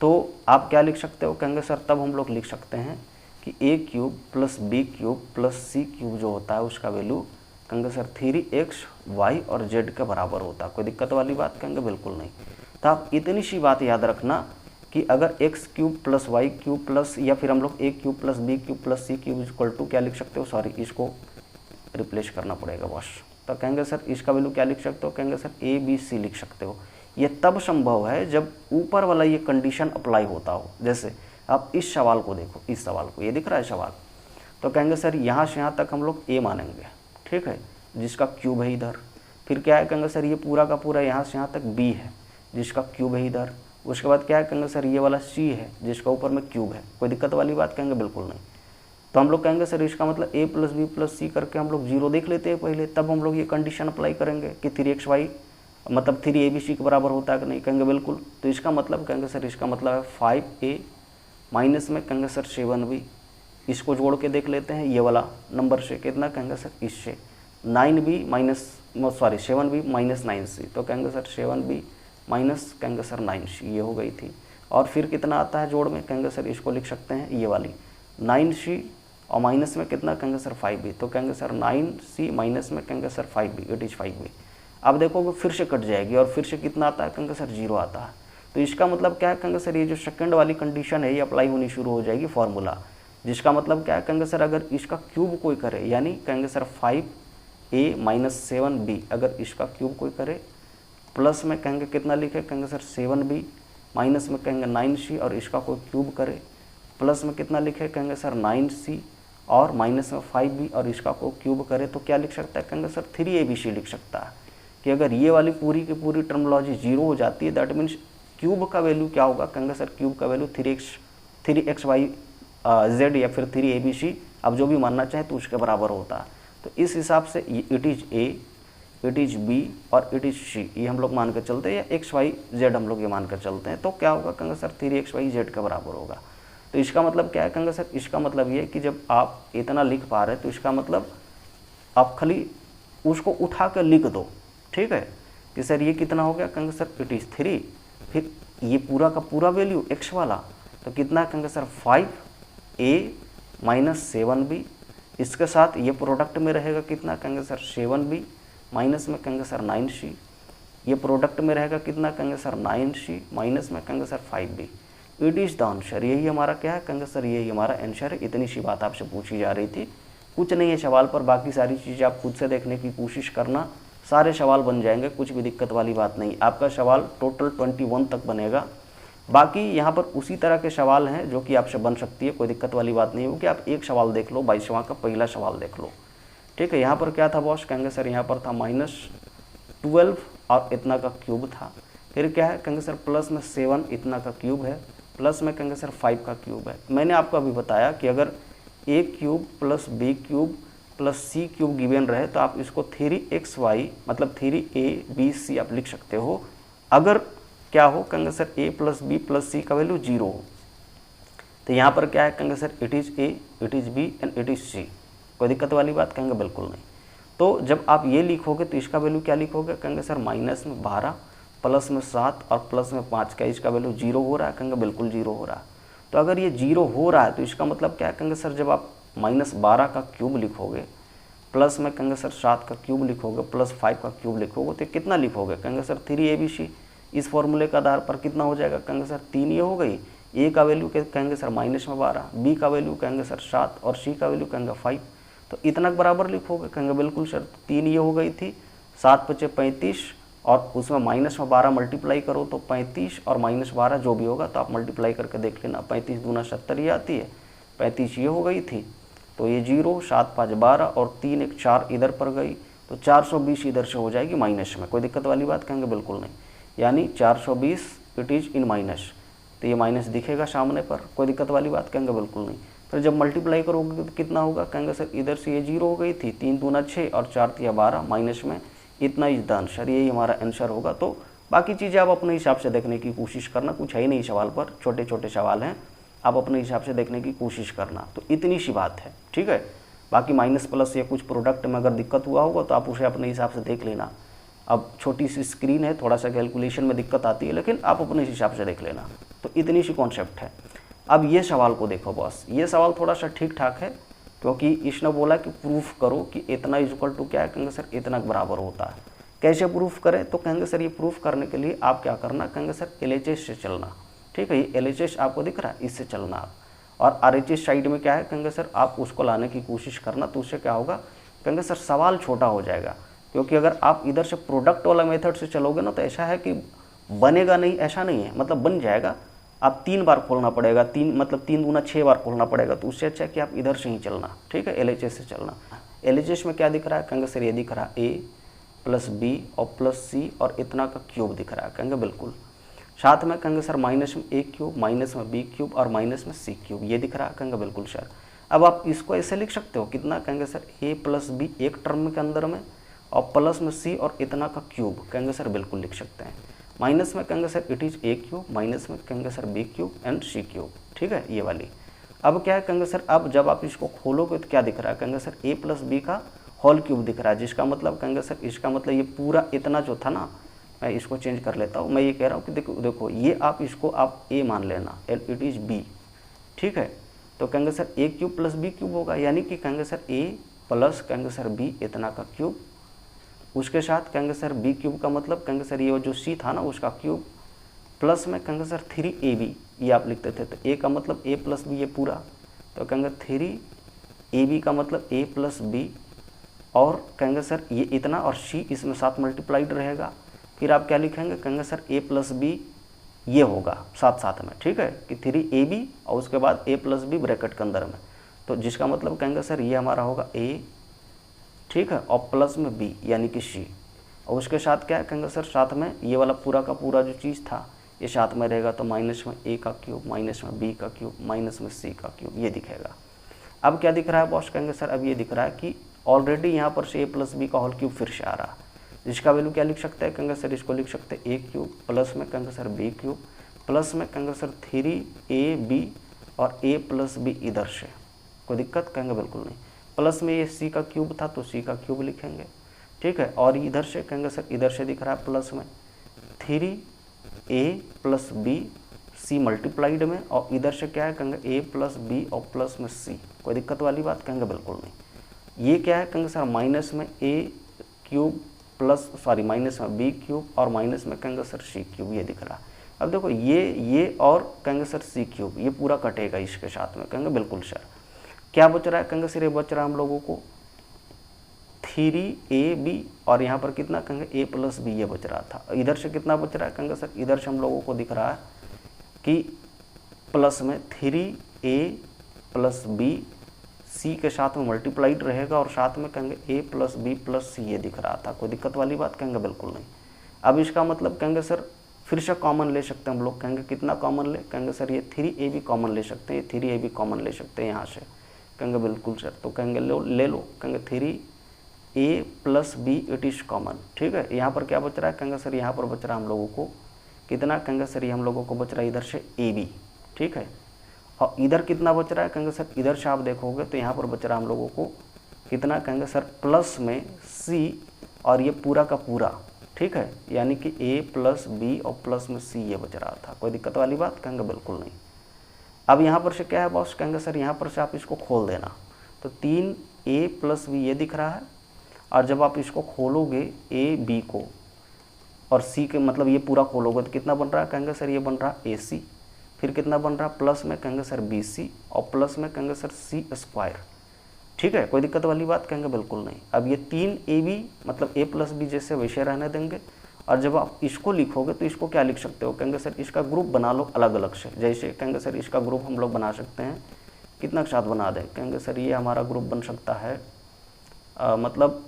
तो आप क्या लिख सकते हो, कहेंगे सर तब हम लोग लिख सकते हैं कि a cube plus B cube plus C cube जो होता है उसका वैल्यू कहेंगे सर 3x y और z के बराबर होता है। कोई दिक्कत वाली बात कहेंगे बिल्कुल नहीं। तो आप इतनी सी बात याद रखना कि अगर x cube plus Y cube plus, या फिर हम लोग a cube plus B cube plus C cube equal to क्या लिख सकते हो, सॉरी इसको रिप्लेस करना पड़ेगा बस। तो कहेंगे सर इसका वैल्यू क्या लिख सकते हो, कहेंगे सर ए बी सी लिख सकते हो। ये तब संभव है जब ऊपर वाला ये कंडीशन अप्लाई होता हो। जैसे आप इस सवाल को देखो, इस सवाल को, ये दिख रहा है सवाल, तो कहेंगे सर यहाँ से यहाँ तक हम लोग a मानेंगे, ठीक है, जिसका क्यूब है इधर। फिर क्या है, कहेंगे सर ये पूरा का पूरा यहाँ से यहाँ तक b है जिसका क्यूब है इधर। उसके बाद क्या है, कहेंगे सर ये वाला c है जिसका ऊपर में क्यूब है। कोई दिक्कत वाली बात कहेंगे बिल्कुल नहीं। तो हम लोग कहेंगे सर इसका मतलब a प्लस बी प्लस सी करके हम लोग 0 देख लेते हैं पहले, तब हम लोग ये कंडीशन अप्लाई करेंगे कि 3xy मतलब 3abc के बराबर होता है कि नहीं, कहेंगे बिल्कुल। तो इसका मतलब कहेंगे सर इसका मतलब है 5a माइनस में कहेंगे सर 7b, इसको जोड़ के देख लेते हैं ये वाला नंबर से, कितना कहेंगे सर इससे 9b minus 7b minus 9c, तो कहेंगे सर 7b माइनस कहेंगे सर 9c ये हो गई थी। और फिर कितना आता है जोड़ में, कहेंगे सर इसको लिख सकते हैं ये वाली 9c और माइनस में कितना कहेंगे सर 5b, तो कहेंगे सर 9c माइनस में कहेंगे sir 5b, it is 5b। अब देखोगे फिर से कट जाएगी और फिर से कितना आता है, कहेंगे सर 0 आता है। तो इसका मतलब क्या है, कहेंगे सर ये जो सेकंड वाली कंडीशन है ये अप्लाई होनी शुरू हो जाएगी फॉर्मूला, जिसका मतलब क्या है, कहेंगे सर अगर इसका क्यूब कोई करे, यानी कहेंगे सर 5a माइनस 7b, अगर इसका क्यूब कोई करे, प्लस में कहेंगे कितना लिखे, कहेंगे सर 7b, माइनस में कहेंगे 9c और इसका कोई क्यूब करे, प्लस में कितना लिखे, कहेंगे सर 9c और माइनस में 5b और इसका कोई क्यूब करे, तो क्या लिख सकता है, कहेंगे सर 3abc लिख सकता है। कि अगर ये वाली पूरी की पूरी टर्मोलॉजी 0 हो जाती है, दैट मीन्स क्यूब का वैल्यू क्या होगा, कहेंगे सर क्यूब का वैल्यू 3xy z या फिर 3abc, अब जो भी मानना चाहे तो उसके बराबर होता है। तो इस हिसाब से it is a, it is b और इट इज़ c ये हम लोग मान कर चलते हैं, या xy z हम लोग ये मान कर चलते हैं, तो क्या होगा, कहेंगे सर 3xy z के बराबर होगा। तो इसका मतलब क्या है, कहेंगे सर इसका मतलब ये है कि जब आप इतना लिख पा रहे हैं तो इसका मतलब आप खाली उसको उठा कर लिख दो, ठीक है, कि सर ये कितना हो गया, कहेंगे सर इट इज़ 3, फिर ये पूरा का पूरा वैल्यू x वाला, तो कितना कहेंगे सर 5a माइनस 7b, इसके साथ ये प्रोडक्ट में रहेगा कितना, कहेंगे सर 7b माइनस में कहेंगे सर 9c, ये प्रोडक्ट में रहेगा कितना, कहेंगे सर 9c माइनस में कहेंगे sir 5b, it is the answer. यही हमारा क्या है, कहेंगे सर यही हमारा आंसर है। इतनी सी बात आपसे पूछी जा रही थी, कुछ नहीं है सवाल पर, बाकी सारी चीज़ें आप खुद से देखने की कोशिश करना, सारे सवाल बन जाएंगे, कुछ भी दिक्कत वाली बात नहीं। आपका सवाल टोटल 21 तक बनेगा। बाकी यहाँ पर उसी तरह के सवाल हैं जो कि आपसे बन सकती है, कोई दिक्कत वाली बात नहीं होगी। आप एक सवाल देख लो, 22वां का पहला सवाल देख लो, ठीक है। यहाँ पर क्या था बॉस, कहेंगे सर यहाँ पर था -12 और इतना का क्यूब था। फिर क्या है, कहेंगे सर प्लस में 7 इतना का क्यूब है, प्लस में कहेंगे सर 5 का क्यूब है। मैंने आपको अभी बताया कि अगर a cube plus b cube plus c cube given रहे तो आप इसको 3xy मतलब 3abc आप लिख सकते हो। अगर क्या हो, कहेंगे sir a plus b plus c का वैल्यू 0 हो, तो यहाँ पर क्या है, कहेंगे sir it is a, it is b and it is c। कोई दिक्कत वाली बात कहेंगे बिल्कुल नहीं। तो जब आप ये लिखोगे तो इसका वैल्यू क्या लिखोगे, कहेंगे सर माइनस में 12 प्लस में 7 और प्लस में 5 का इसका वैल्यू 0 हो रहा है, कहेंगे बिल्कुल 0 हो रहा है। तो अगर ये 0 हो रहा है तो इसका मतलब क्या कहेंगे सर, जब आप -12 का क्यूब लिखोगे, प्लस में कहेंगे सर 7 का क्यूब लिखोगे, प्लस 5 का क्यूब लिखोगे, तो कितना लिखोगे कहेंगे सर 3abc। इस फॉर्मूले का आधार पर कितना हो जाएगा कहेंगे सर 3 ये हो गई। ए का वैल्यू कहेंगे सर -12, बी का वैल्यू कहेंगे सर 7 और सी का वैल्यू कहेंगे 5। तो इतना बराबर लिखोगे कहेंगे बिल्कुल सर। 3 ये हो गई थी, 7 बचे 35 और उसमें -12 मल्टीप्लाई करो तो 35 और -12 जो भी होगा तो आप मल्टीप्लाई करके देख लेना। 35 दूना 70 ये आती है, 35 ये हो गई थी, तो ये 0, 7 5 12 और 3 1 4 इधर पर गई, तो 420 इधर से हो जाएगी माइनस में। कोई दिक्कत वाली बात कहेंगे बिल्कुल नहीं, यानी 420 इट इज़ इन माइनस, तो ये माइनस दिखेगा सामने पर। कोई दिक्कत वाली बात कहेंगे बिल्कुल नहीं। फिर जब मल्टीप्लाई करोगे तो कितना होगा कहेंगे सर, इधर से ये 0 हो गई थी, 3 दूना 6 और 4 तिया 12 माइनस में, इतना इज द आंसर, यही हमारा आंसर होगा। तो बाकी चीज़ें आप अपने हिसाब से देखने की कोशिश करना, कुछ है ही नहीं सवाल पर, छोटे छोटे सवाल हैं, आप अपने हिसाब से देखने की कोशिश करना। तो इतनी सी बात है, ठीक है। बाकी माइनस प्लस या कुछ प्रोडक्ट में अगर दिक्कत हुआ होगा तो आप उसे अपने हिसाब से देख लेना। अब छोटी सी स्क्रीन है, थोड़ा सा कैलकुलेशन में दिक्कत आती है, लेकिन आप अपने हिसाब से देख लेना। तो इतनी सी कॉन्सेप्ट है। अब ये सवाल को देखो बॉस, ये सवाल थोड़ा सा ठीक ठाक है, क्योंकि इसने बोला कि प्रूफ करो कि इतना इक्वल टू क्या है कहेंगे सर, इतना बराबर होता है। कैसे प्रूफ करें, तो कहेंगे सर ये प्रूफ करने के लिए आप क्या करना कहेंगे सर, LHS से चलना, ठीक है। ये LHS आपको दिख रहा है, इससे चलना आप। और RHS साइड में क्या है कहेंगे सर, आप उसको लाने की कोशिश करना, तो उससे क्या होगा कहेंगे सर, सवाल छोटा हो जाएगा। क्योंकि अगर आप इधर से प्रोडक्ट वाला मेथड से चलोगे ना, तो ऐसा है कि बनेगा नहीं, ऐसा नहीं है, मतलब बन जाएगा, आप 3 बार खोलना पड़ेगा, 3 मतलब 3 दूना 6 बार खोलना पड़ेगा। तो उससे अच्छा है कि आप इधर से ही चलना, ठीक है, LHS से चलना। LHS में क्या दिख रहा है कहेंगे सर, ये दिख रहा है A प्लस B और प्लस C और इतना का क्यूब दिख रहा है कहेंगे बिल्कुल। साथ में कहेंगे सर माइनस में A क्यूब, माइनस में B क्यूब और माइनस में C क्यूब, ये दिख रहा है कहेंगे बिल्कुल सर। अब आप इसको ऐसे लिख सकते हो, कितना कहेंगे सर, A प्लस B एक टर्म के अंदर में और प्लस में C और इतना का क्यूब, कहेंगे सर बिल्कुल लिख सकते हैं। माइनस में कहेंगे sir it is A cube, minus में कहेंगे sir B cube and C cube, ठीक है, ये वाली। अब क्या है कहेंगे सर, अब जब आप इसको खोलोगे तो क्या दिख रहा है कहेंगे सर, A प्लस B का होल क्यूब दिख रहा है, जिसका मतलब कहेंगे सर, इसका मतलब ये पूरा इतना जो था ना, मैं इसको चेंज कर लेता हूँ, मैं ये कह रहा हूँ कि देखो ये आप इसको आप A मान लेना, इट इज़ B, ठीक है। तो कहेंगे sir A cube plus B cube होगा, यानी कि कहेंगे सर A प्लस कहेंगे सर B इतना का क्यूब, उसके साथ कहेंगे सर B क्यूब का मतलब कहेंगे सर ये जो C था ना उसका क्यूब, प्लस में कहेंगे सर 3AB, ये आप लिखते थे, तो A का मतलब A प्लस B ये पूरा, तो कहेंगे 3AB का मतलब A प्लस B, और कहेंगे सर ये इतना और C इसमें साथ मल्टीप्लाइड रहेगा। फिर आप क्या लिखेंगे कहेंगे सर A प्लस B ये होगा साथ साथ में, ठीक है, कि 3AB और उसके बाद A प्लस B ब्रैकेट के अंदर में, तो जिसका मतलब कहेंगे सर ये हमारा होगा A, ठीक है, और प्लस में B यानी कि C, और उसके साथ क्या है कहेंगे सर, साथ में ये वाला पूरा का पूरा जो चीज़ था ये साथ में रहेगा, तो माइनस में A का क्यूब, माइनस में B का क्यूब, माइनस में C का क्यूब, ये दिखेगा। अब क्या दिख रहा है बॉस कहेंगे सर, अब ये दिख रहा है कि ऑलरेडी यहाँ पर से A प्लस B का होल क्यूब फिर से आ रहा है, जिसका वैल्यू क्या लिख सकते हैं कहेंगे सर, इसको लिख सकते हैं A क्यूब प्लस में कहेंगे सर B क्यूब, प्लस में कहेंगे सर 3AB और A प्लस B इधर से, कोई दिक्कत कहेंगे बिल्कुल नहीं। प्लस में ये C का क्यूब था तो C का क्यूब लिखेंगे, ठीक है, और इधर से कहेंगे सर, इधर से दिख रहा है प्लस में 3A plus B C multiplied में, और इधर से क्या है कहेंगे A प्लस B और प्लस में C, कोई दिक्कत वाली बात कहेंगे बिल्कुल नहीं। ये क्या है कहेंगे सर, माइनस में A क्यूब प्लस माइनस में B क्यूब और माइनस में कहेंगे सर C क्यूब, ये दिख रहा है। अब देखो ये और कहेंगे सर C क्यूब, ये पूरा कटेगा इसके साथ में, कहेंगे बिल्कुल सर। क्या बच रहा है कहेंगे सर, ये बच रहा है हम लोगों को 3AB और यहाँ पर कितना कहेंगे A प्लस B ये बच रहा था। इधर से कितना बच रहा है कहेंगे सर, इधर से हम लोगों को दिख रहा है कि प्लस में 3A प्लस B C के साथ में मल्टीप्लाइड रहेगा, और साथ में कहेंगे A plus B plus C ये दिख रहा था, कोई दिक्कत वाली बात कहेंगे बिल्कुल नहीं। अब इसका मतलब कहेंगे सर फिर से कॉमन ले सकते हैं हम लोग, कहेंगे कितना कॉमन ले कहेंगे सर, ये 3AB कॉमन ले सकते हैं, 3AB कॉमन ले सकते हैं यहाँ से, कहेंगे बिल्कुल सर। तो कहेंगे ले लो कहेंगे 3A plus B it is common, ठीक है। यहाँ पर क्या बच रहा है कहेंगे सर, यहाँ पर बच रहा है हम लोगों को कितना कहेंगे सर, ये हम लोगों को बच रहा है इधर से AB, ठीक है, और इधर कितना बच रहा है कहेंगे सर, इधर से आप देखोगे तो यहाँ पर बच रहा है हम लोगों को कितना कहेंगे सर, प्लस में C और ये पूरा का पूरा, ठीक है, यानी कि A प्लस B और प्लस में C ये बच रहा था, कोई दिक्कत वाली बात कहेंगे बिल्कुल नहीं। अब यहाँ पर से क्या है बॉस, कहेंगे सर यहाँ पर से आप इसको खोल देना, तो 3a + b ये दिख रहा है, और जब आप इसको खोलोगे a b को और c के मतलब ये पूरा खोलोगे तो कितना बन रहा है, कहेंगे सर ये बन रहा है ac, फिर कितना बन रहा है प्लस में कहेंगे सर bc और प्लस में कहेंगे सर c²। ठीक है, कोई दिक्कत वाली बात, कहेंगे बिल्कुल नहीं। अब ये 3ab मतलब a + b जैसे वैसे रहने देंगे, और जब आप इसको लिखोगे तो इसको क्या लिख सकते हो, कहेंगे सर इसका ग्रुप बना लो अलग अलग से। जैसे कहेंगे सर इसका ग्रुप हम लोग बना सकते हैं, कितना के साथ बना दें, कहेंगे सर ये हमारा ग्रुप बन सकता है मतलब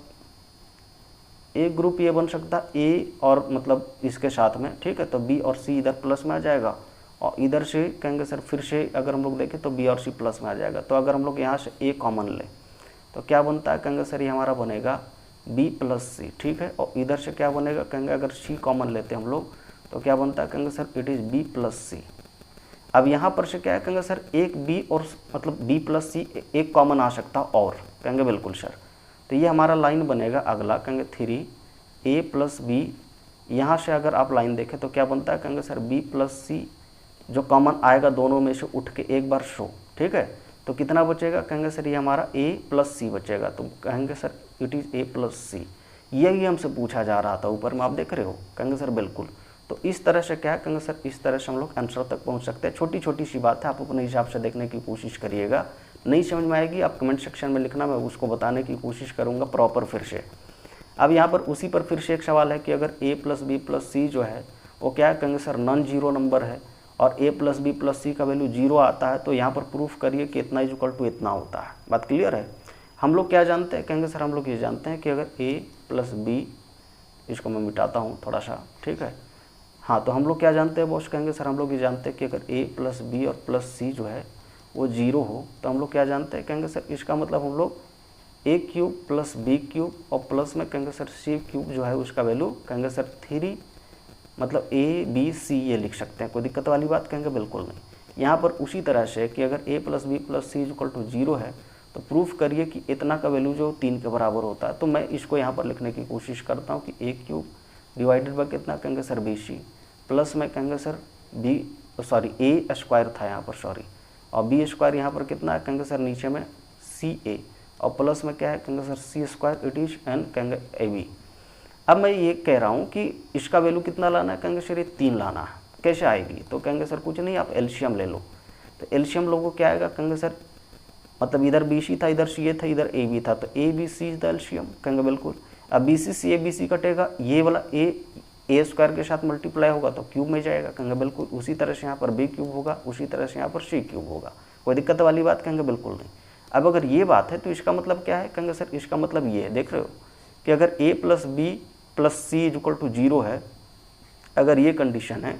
एक ग्रुप ये बन सकता है ए और मतलब इसके साथ में, ठीक है, तो बी और सी इधर प्लस में आ जाएगा, और इधर से कहेंगे सर फिर से अगर हम लोग देखें तो बी और सी प्लस में आ जाएगा। तो अगर हम लोग यहाँ से ए कॉमन लें तो क्या बनता है, कहेंगे सर ये हमारा बनेगा b + c, ठीक है, और इधर से क्या बनेगा, कहेंगे अगर c कॉमन लेते हैं हम लोग तो क्या बनता है, कहेंगे sir it is b + c। अब यहाँ पर से क्या है, कहेंगे सर एक b और मतलब b + c एक कॉमन आ सकता और, कहेंगे बिल्कुल सर। तो ये हमारा लाइन बनेगा अगला, कहेंगे 3a + b, यहाँ से अगर आप लाइन देखें तो क्या बनता है, कहेंगे सर b + c जो कॉमन आएगा दोनों में से उठ के एक बार शो, ठीक है, तो कितना बचेगा, कहेंगे सर ये हमारा a + c बचेगा, तो कहेंगे sir it is a + c। यही हमसे पूछा जा रहा था, ऊपर में आप देख रहे हो, कहेंगे सर बिल्कुल। तो इस तरह से क्या है, कहेंगे सर इस तरह से हम लोग आंसर तक पहुंच सकते हैं। छोटी छोटी सी बात है, आप अपने हिसाब से देखने की कोशिश करिएगा, नहीं समझ में आएगी आप कमेंट सेक्शन में लिखना, मैं उसको बताने की कोशिश करूँगा प्रॉपर फिर से। अब यहाँ पर उसी पर फिर से एक सवाल है कि अगर a + b + c जो है वो क्या है, कहेंगे सर नॉन जीरो नंबर है और a + b + c का वैल्यू 0 आता है, तो यहाँ पर प्रूफ करिए कि इतना = इतना होता है। बात क्लियर है। हम लोग क्या जानते हैं, कहेंगे सर हम लोग ये जानते हैं कि अगर a + b, इसको मैं मिटाता हूँ थोड़ा सा, ठीक है, हाँ, तो हम लोग क्या जानते हैं बॉस, कहेंगे सर हम लोग ये जानते हैं कि अगर a + b और +c जो है वो 0 हो तो हम लोग क्या जानते हैं, कहेंगे सर इसका मतलब हम लोग a³ + b³ और प्लस में कहेंगे सर c³ जो है उसका वैल्यू कहेंगे सर 3 मतलब a b c ये लिख सकते हैं। कोई दिक्कत वाली बात, कहेंगे बिल्कुल नहीं। यहाँ पर उसी तरह से कि अगर a + b + c = 0 है तो प्रूफ करिए कि इतना का वैल्यू जो 3 के बराबर होता है। तो मैं इसको यहाँ पर लिखने की कोशिश करता हूँ कि a³ डिवाइडेड बाय कितना, कहेंगे सर bc, प्लस में कहेंगे सर a² था यहाँ पर, सॉरी, और b² यहाँ पर कितना है, कहेंगे सर नीचे में ca, और प्लस में क्या है, कहेंगे sir c² it is an कहेंगे ab। अब मैं ये कह रहा हूँ कि इसका वैल्यू कितना लाना है, कहेंगे सर ये 3 लाना है। कैसे आएगी, तो कहेंगे सर कुछ नहीं, आप एलसीएम ले लो। तो एलसीएम लोगों क्या आएगा, कहेंगे सर मतलब इधर BC था, इधर CA था, इधर AB था, तो ABC इज द एलसीएम, कहेंगे बिल्कुल। अब BC से ABC कटेगा, ये वाला a² के साथ मल्टीप्लाई होगा तो क्यूब में जाएगा, कहेंगे बिल्कुल। उसी तरह से यहाँ पर b³ होगा, उसी तरह से यहाँ पर c³ होगा। कोई दिक्कत वाली बात, कहेंगे बिल्कुल नहीं। अब अगर ये बात है तो इसका मतलब क्या है, कहेंगे सर इसका मतलब ये है, देख रहे हो कि अगर a + b + c = 0 है, अगर ये कंडीशन है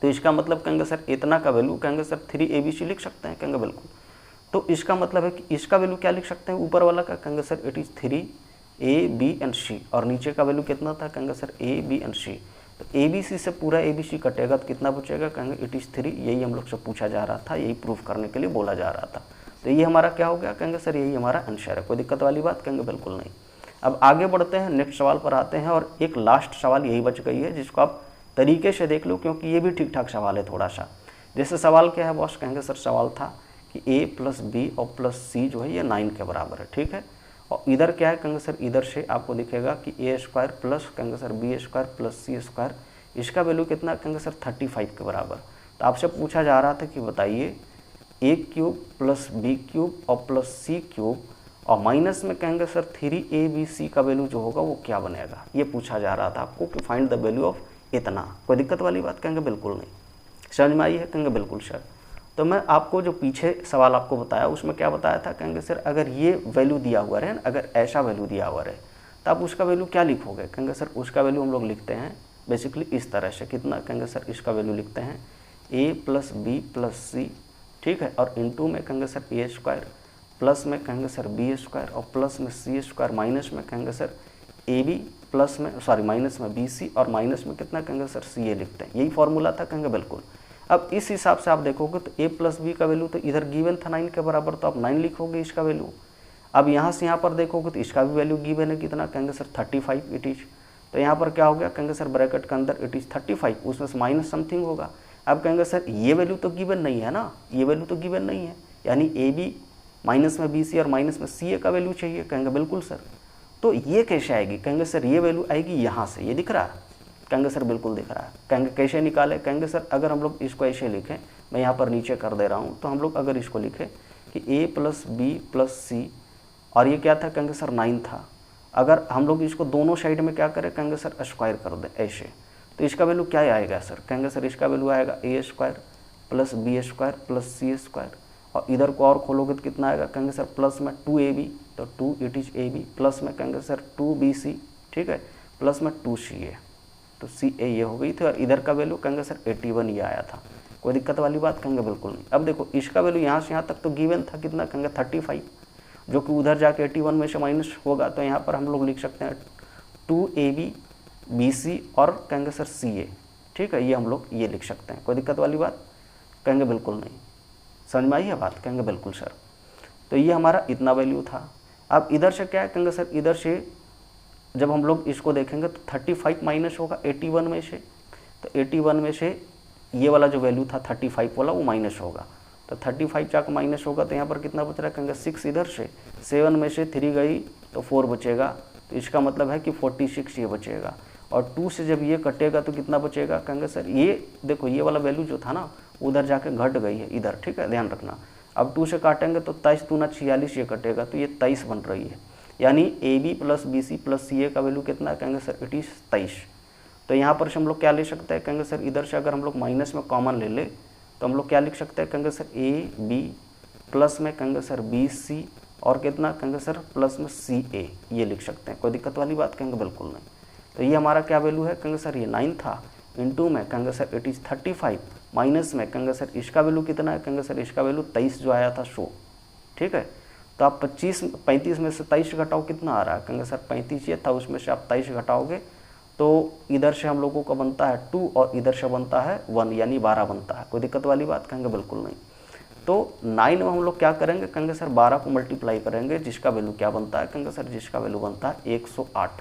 तो इसका मतलब कहेंगे सर इतना का वैल्यू कहेंगे सर 3abc लिख सकते हैं, कहेंगे बिल्कुल। तो इसका मतलब है कि इसका वैल्यू क्या लिख सकते हैं, ऊपर वाला का, कहेंगे sir it is 3a b and c, और नीचे का वैल्यू कितना था, कहेंगे sir a b and c। तो abc से पूरा abc कटेगा तो कितना बचेगा, कहेंगे इट इज़ 3। यही हम लोग से पूछा जा रहा था, यही प्रूफ करने के लिए बोला जा रहा था। तो ये हमारा क्या हो गया, कहेंगे सर यही हमारा आंसर है। कोई दिक्कत वाली बात, कहेंगे बिल्कुल नहीं। अब आगे बढ़ते हैं, नेक्स्ट सवाल पर आते हैं, और एक लास्ट सवाल यही बच गई है जिसको आप तरीके से देख लो, क्योंकि ये भी ठीक ठाक सवाल है थोड़ा सा। जैसे सवाल क्या है बॉस, कहेंगे सर सवाल था कि a + b और +c जो है ये 9 के बराबर है, ठीक है, और इधर क्या है, कहेंगे सर इधर से आपको दिखेगा कि a² प्लस कहेंगे सर b² + c², इसका वैल्यू कितना, कहेंगे सर 35 के बराबर। तो आपसे पूछा जा रहा था कि बताइए a³ + b³ और +c³ और माइनस में कहेंगे सर 3abc का वैल्यू जो होगा वो क्या बनेगा, ये पूछा जा रहा था आपको कि फाइंड द वैल्यू ऑफ इतना। कोई दिक्कत वाली बात, कहेंगे बिल्कुल नहीं। समझ में आई है, कहेंगे बिल्कुल सर। तो मैं आपको जो पीछे सवाल आपको बताया उसमें क्या बताया था, कहेंगे सर अगर ये वैल्यू दिया हुआ है, अगर ऐसा वैल्यू दिया हुआ है तो आप उसका वैल्यू क्या लिखोगे, कहेंगे सर उसका वैल्यू हम लोग लिखते हैं बेसिकली इस तरह से, कितना, कहेंगे सर इसका वैल्यू लिखते हैं a + b + c, ठीक है, और इनटू में कहेंगे सर a² प्लस में कहेंगे सर b² और प्लस में c², माइनस में कहेंगे सर ab, प्लस में सॉरी माइनस में bc और माइनस में कितना, कहेंगे सर ca लिखते हैं। यही फॉर्मूला था, कहेंगे बिल्कुल। अब इस हिसाब से आप देखोगे तो a + b का वैल्यू तो इधर गिवन था 9 के बराबर, तो आप 9 लिखोगे इसका वैल्यू। अब यहाँ से यहाँ पर देखोगे तो इसका भी वैल्यू गिवन है कितना, कहेंगे सर 35 इट इज। तो यहाँ पर क्या हो गया, कहेंगे सर ब्रैकेट के अंदर इट इज़ 35, उसमें से माइनस समथिंग होगा। अब कहेंगे सर ये वैल्यू तो गिवन नहीं है ना, ये वैल्यू तो गिवन नहीं है, यानी ए बी माइनस में बी सी और माइनस में सी ए का वैल्यू चाहिए। कहेंगे बिल्कुल सर। तो ये कैसे आएगी? कहेंगे सर ये वैल्यू आएगी यहाँ से, ये दिख रहा है? कहेंगे सर बिल्कुल दिख रहा है। कहेंगे कैसे निकाले? कहेंगे सर अगर हम लोग इसको ऐसे लिखें, मैं यहाँ पर नीचे कर दे रहा हूँ, तो हम लोग अगर इसको लिखें कि ए प्लस बी प्लस सी, और ये क्या था? कहेंगे सर 9 था। अगर हम लोग इसको दोनों साइड में क्या करें? कहेंगे सर स्क्वायर कर दें ऐसे, तो इसका वैल्यू क्या आएगा सर? कहेंगे सर इसका वैल्यू आएगा A square plus B square plus C square, और इधर को और खोलोगे तो कितना आएगा? कहेंगे सर प्लस में 2ab, तो 2 it is a B, plus में कहेंगे सर 2bc, ठीक है, प्लस में 2ca, तो ca ये हो गई थी, और इधर का वैल्यू कहेंगे सर 81 ये आया था। कोई दिक्कत वाली बात? कहेंगे बिल्कुल नहीं। अब देखो इसका वैल्यू यहाँ से यहाँ तक तो गिवन था, कितना? कहेंगे 35, जो कि उधर जाके 81 में से माइनस होगा, तो यहाँ पर हम लोग लिख सकते हैं 2ab bc और कहेंगे सर ca, ठीक है, ये हम लोग ये लिख सकते हैं। कोई दिक्कत वाली बात? कहेंगे बिल्कुल नहीं। समझ में आई है बात? कहेंगे बिल्कुल सर। तो ये हमारा इतना वैल्यू था। अब इधर से क्या है? कहेंगे सर इधर से जब हम लोग इसको देखेंगे तो 35 माइनस होगा 81 में से, तो 81 में से ये वाला जो वैल्यू था 35 वाला वो माइनस होगा, तो 35 जाकर माइनस होगा, तो यहाँ पर कितना बच रहा है? कहेंगे 6 इधर से, 7 में से 3 गई तो 4 बचेगा, तो इसका मतलब है कि 46 ये बचेगा, और 2 से जब ये कटेगा तो कितना बचेगा? कहेंगे सर ये देखो ये वाला वैल्यू जो था ना उधर जाके घट गई है इधर, ठीक है, ध्यान रखना। अब 2 से काटेंगे तो 23 दूना 46 ये कटेगा, तो ये 23 बन रही है, यानी A B plus B C plus C A का वैल्यू कितना है? कहेंगे सर इट इज़ 23। तो यहाँ पर से हम लोग क्या ले सकते हैं? कहेंगे सर इधर से अगर हम लोग माइनस में कॉमन ले ले तो हम लोग क्या लिख सकते हैं? कहेंगे सर ए बी प्लस में कहेंगे सर बी सी और कितना? कहेंगे सर प्लस में सी ए, ये लिख सकते हैं। कोई दिक्कत वाली बात? कहेंगे बिल्कुल नहीं। तो ये हमारा क्या वैल्यू है? कहेंगे सर ये 9 था, इनटू में कहेंगे सर इट इज़ 35, माइनस में कहेंगे सर इसका वैल्यू कितना है? कहेंगे सर इसका वैल्यू 23 जो आया था शो, ठीक है। तो आप 35 में से 23 घटाओ, कितना आ रहा है? कहेंगे सर 35 ये था, उसमें से आप 23 घटाओगे तो इधर से हम लोगों का बनता है 2 और इधर से बनता है 1, यानी 12 बनता है। कोई दिक्कत वाली बात? कहेंगे बिल्कुल नहीं। तो 9 में हम लोग क्या करेंगे? कहेंगे सर 12 को मल्टीप्लाई करेंगे, जिसका वैल्यू क्या बनता है? कहेंगे सर जिसका वैल्यू बनता है 108,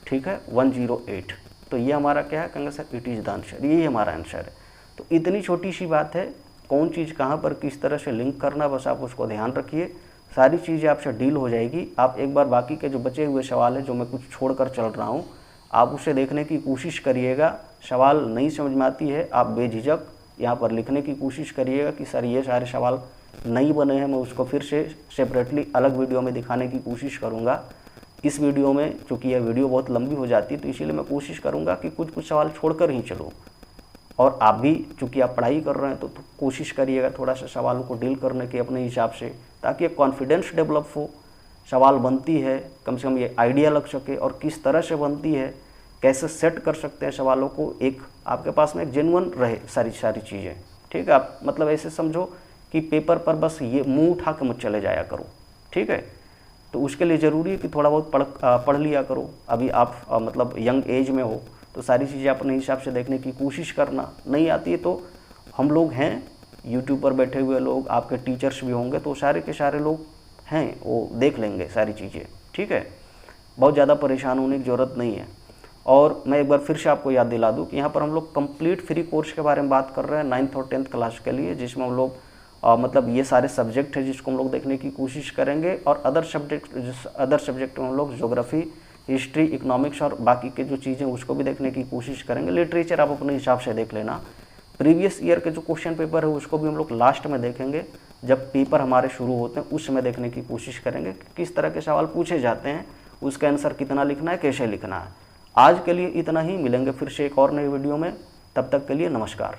ठीक है, 108। तो ये हमारा क्या है? कहेंगे sir it is the answer, यही हमारा आंसर है। तो इतनी छोटी सी बात है, कौन चीज़ कहाँ पर किस तरह से लिंक करना, बस आप उसको ध्यान रखिए, सारी चीज़ें आपसे डील हो जाएगी। आप एक बार बाकी के जो बचे हुए सवाल हैं, जो मैं कुछ छोड़कर चल रहा हूँ, आप उसे देखने की कोशिश करिएगा। सवाल नहीं समझ में आती है, आप बेझिझक यहाँ पर लिखने की कोशिश करिएगा कि सर ये सारे सवाल नहीं बने हैं, मैं उसको फिर से सेपरेटली अलग वीडियो में दिखाने की कोशिश करूँगा। इस वीडियो में चूँकि यह वीडियो बहुत लंबी हो जाती है, तो इसीलिए मैं कोशिश करूँगा कि कुछ सवाल छोड़कर ही चलूँ। और आप भी चूँकि आप पढ़ाई कर रहे हैं तो कोशिश करिएगा थोड़ा सा सवालों को डील करने के अपने हिसाब से, ताकि एक कॉन्फिडेंस डेवलप हो। सवाल बनती है कम से कम ये आइडिया लग सके, और किस तरह से बनती है, कैसे सेट कर सकते हैं सवालों को, एक आपके पास में एक जेन्युइन रहे सारी चीज़ें, ठीक है। आप मतलब ऐसे समझो कि पेपर पर बस ये मुँह उठा के मत चले जाया करो, ठीक है। तो उसके लिए ज़रूरी है कि थोड़ा बहुत पढ़ लिया करो। अभी आप मतलब यंग एज में हो, तो सारी चीज़ें अपने हिसाब से देखने की कोशिश करना। नहीं आती है तो हम लोग हैं यूट्यूब पर बैठे हुए लोग, आपके टीचर्स भी होंगे, तो सारे के सारे लोग हैं, वो देख लेंगे सारी चीज़ें, ठीक है। बहुत ज़्यादा परेशान होने की ज़रूरत नहीं है। और मैं एक बार फिर से आपको याद दिला दूं कि यहाँ पर हम लोग कंप्लीट फ्री कोर्स के बारे में बात कर रहे हैं 9th और 10th क्लास के लिए, जिसमें हम लोग मतलब ये सारे सब्जेक्ट हैं जिसको हम लोग देखने की कोशिश करेंगे, और अदर सब्जेक्ट में हम लोग ज्योग्राफी, हिस्ट्री, इकोनॉमिक्स और बाकी के जो चीज़ें उसको भी देखने की कोशिश करेंगे। लिटरेचर आप अपने हिसाब से देख लेना। प्रीवियस ईयर के जो क्वेश्चन पेपर है उसको भी हम लोग लास्ट में देखेंगे, जब पेपर हमारे शुरू होते हैं उस समय देखने की कोशिश करेंगे कि किस तरह के सवाल पूछे जाते हैं, उसका आंसर कितना लिखना है, कैसे लिखना है। आज के लिए इतना ही, मिलेंगे फिर से एक और नई वीडियो में। तब तक के लिए नमस्कार।